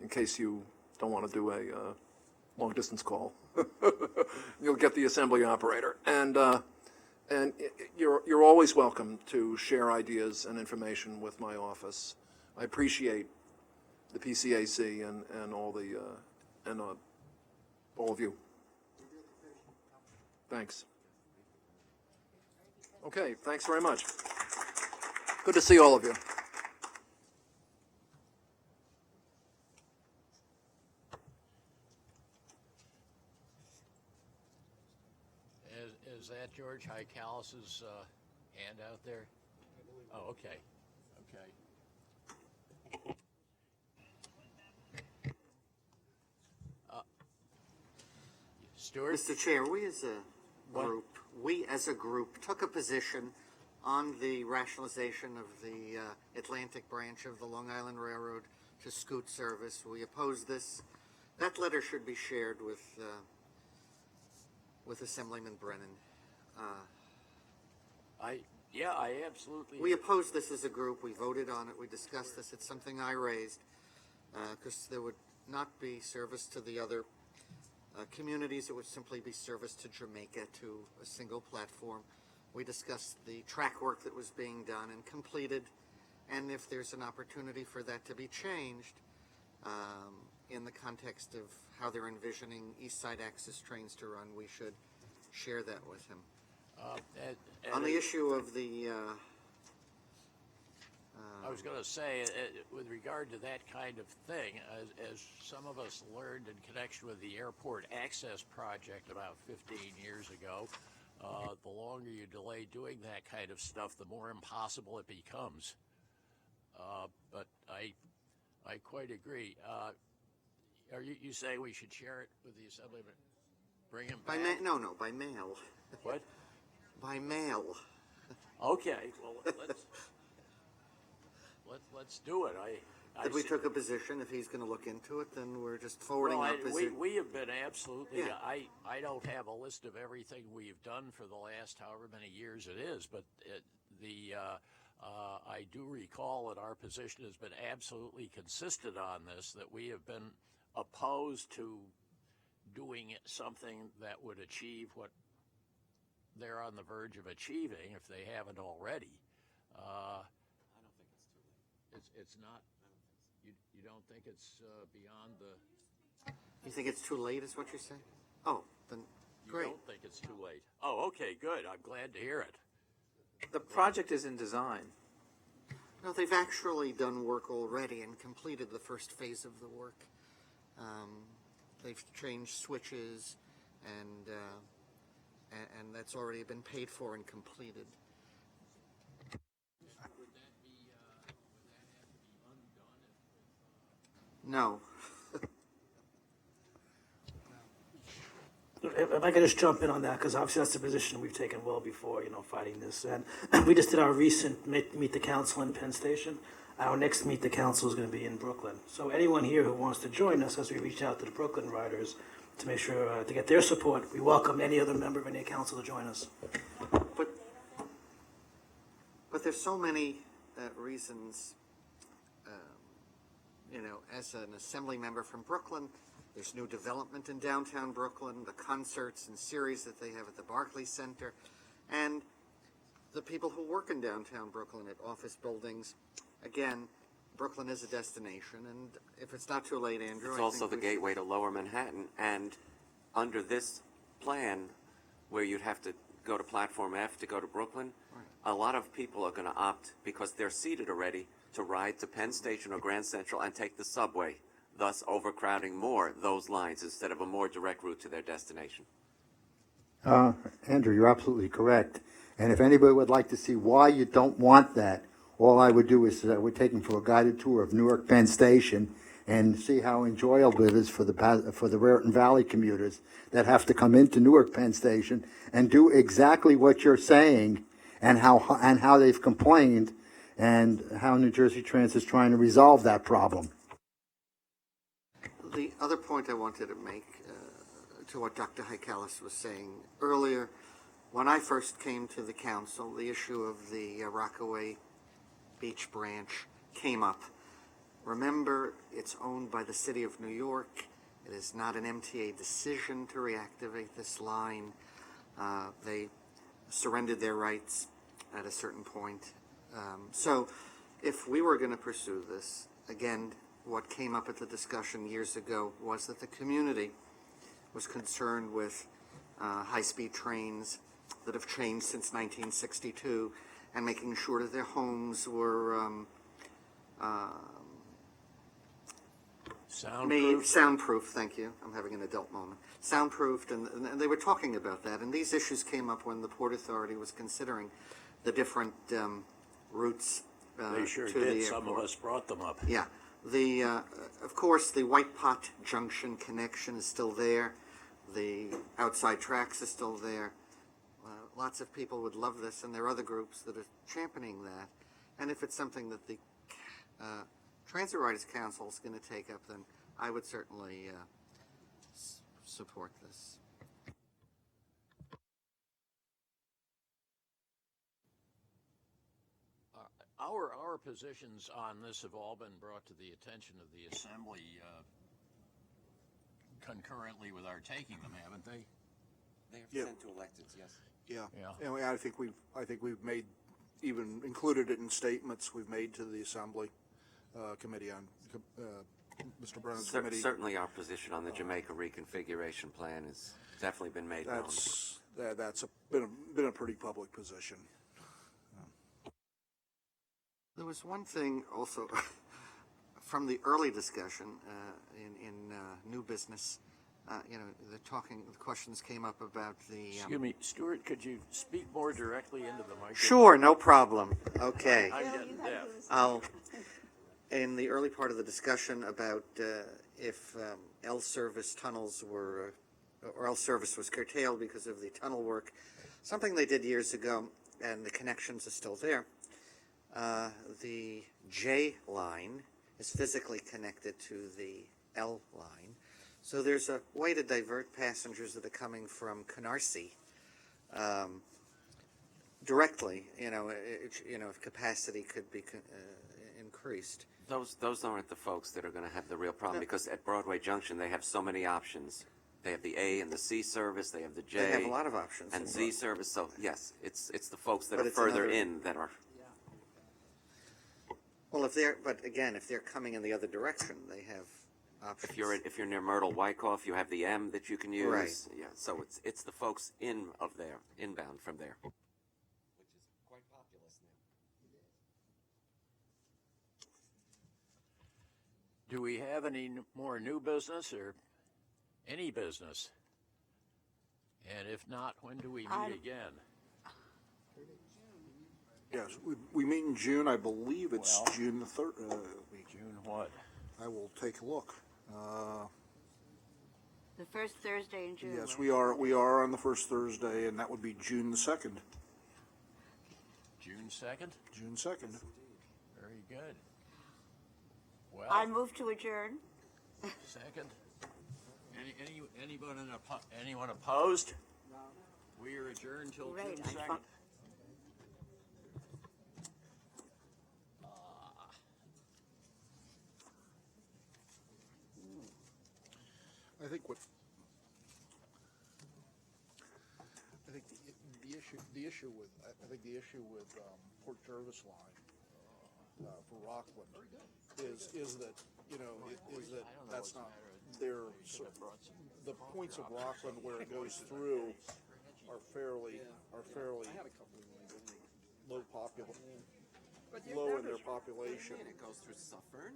in case you don't want to do a long-distance call. You'll get the assembly operator. And you're always welcome to share ideas and information with my office. I appreciate the PCAC and all the all of you. Thanks. Okay, thanks very much. Good to see all of you. Is that George Highcallis's hand out there? Oh, okay. Okay. Stuart? Mr. Chair, we as a group took a position on the rationalization of the Atlantic branch of the Long Island Railroad to scoot service. We oppose this. That letter should be shared with Assemblyman Brennan. I absolutely. We oppose this as a group. We voted on it. We discussed this. It's something I raised because there would not be service to the other communities. It would simply be service to Jamaica, to a single platform. We discussed the track work that was being done and completed, and if there's an opportunity for that to be changed in the context of how they're envisioning East Side Access trains to run, we should share that with him. On the issue of the I was going to say, with regard to that kind of thing, as some of us learned in connection with the airport access project about 15 years ago, the longer you delay doing that kind of stuff, the more impossible it becomes. But I quite agree. Are you saying we should share it with the Assemblyman? Bring him back? No, by mail. What? By mail. Okay, well, let's do it. That we took a position. If he's going to look into it, then we're just forwarding our position. We have been absolutely. Yeah. I don't have a list of everything we've done for the last however many years it is, but I do recall that our position has been absolutely consistent on this. That we have been opposed to doing something that would achieve what they're on the verge of achieving if they haven't already. I don't think it's too late. It's not. You don't think it's beyond the. You think it's too late, is what you're saying? Oh, then great. You don't think it's too late? Oh, okay, good. I'm glad to hear it. The project is in design. No, they've actually done work already and completed the first phase of the work. They've changed switches, and that's already been paid for and completed. Would that have to be undone No. If I could just jump in on that, because obviously that's the position we've taken well before, fighting this. And we just did our recent Meet the Council in Penn Station. Our next Meet the Council is going to be in Brooklyn. So anyone here who wants to join us as we reach out to the Brooklyn riders to make sure to get their support, we welcome any other member of any council to join us. But there's so many reasons, as an assembly member from Brooklyn, there's new development in downtown Brooklyn, the concerts and series that they have at the Barclays Center, and the people who work in downtown Brooklyn at office buildings. Again, Brooklyn is a destination, and if it's not too late, Andrew, It's also the gateway to Lower Manhattan, and under this plan, where you'd have to go to Platform F to go to Brooklyn, a lot of people are going to opt, because they're seated already, to ride to Penn Station or Grand Central and take the subway, thus overcrowding more those lines instead of a more direct route to their destination. Andrew, you're absolutely correct. And if anybody would like to see why you don't want that, all I would do is I would take them for a guided tour of Newark Penn Station, and see how enjoyable it is for the Raritan Valley commuters that have to come into Newark Penn Station and do exactly what you're saying, and how they've complained, and how New Jersey Transit is trying to resolve that problem. The other point I wanted to make to what Dr. Haikalis was saying earlier, when I first came to the council, the issue of the Rockaway Beach branch came up. Remember, it's owned by the City of New York. It is not an MTA decision to reactivate this line. They surrendered their rights at a certain point. So if we were going to pursue this, again, what came up at the discussion years ago was that the community was concerned with high-speed trains that have changed since 1962 and making sure that their homes were soundproof. Thank you. I'm having an adult moment. Soundproofed, and they were talking about that. And these issues came up when the Port Authority was considering the different routes They sure to did. the Some of airport. us brought them up. Yeah. Of course, the White Pot Junction connection is still there. The outside tracks are still there. Lots of people would love this, and there are other groups that are championing that. And if it's something that the Transit Riders Council is going to take up, then I would certainly support this. Our positions on this have all been brought to the attention of the Assembly concurrently with our taking them, haven't they? They have Yeah. sent to electeds, yes. Yeah. Yeah. And I think we've made, even included it in statements we've made to the Assembly Committee on, Mr. Brennan's committee. Certainly our position on the Jamaica reconfiguration plan has definitely been made known. That's been a pretty public position. There was one thing also from the early discussion in new business. The questions came up about the. Excuse me, Stuart, could you speak more directly into the microphone? Sure, no problem. Okay. I'm getting deaf. In the early part of the discussion about if L service tunnels were, or L service was curtailed because of the tunnel work, something they did years ago, and the connections are still there. The J line is physically connected to the L line. So there's a way to divert passengers that are coming from Canarsie directly, if capacity could be increased. Those aren't the folks that are going to have the real problem, because at Broadway Junction, they have so many options. They have the A and the C service, they have the J. They have a lot of options. And Z service, so yes, it's the folks that But are it's further another- in that are. Well, if they're coming in the other direction, they have options. If you're near Myrtle Wyckoff, you have the M that you can use. Right. Yeah, so it's the folks inbound from there. Which is quite populous now. Do we have any more new business or any business? And if not, when do we meet again? Yes, we meet in June. I believe it's Well, June the 3rd. June what? I will take a look. The first Thursday in June. Yes, we are on the first Thursday, and that would be June the 2nd. June 2nd? June 2nd. Very good. Well, I move to adjourn. second. Anyone opposed? No. We are adjourned till Great, June I 2nd. thought- I think the issue with Port Jervis line for Rockland is that that's not the points of Rockland where it goes through are fairly low in their population. It goes through Suffern.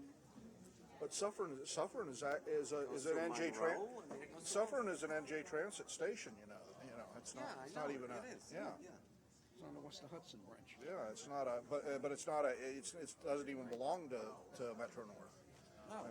But Suffern is an NJ Suffern is an NJ Transit station. It's not even a. Yeah. It's on the West of Hudson branch. Yeah, it's not a. But it's not a. It doesn't even belong to Metro North.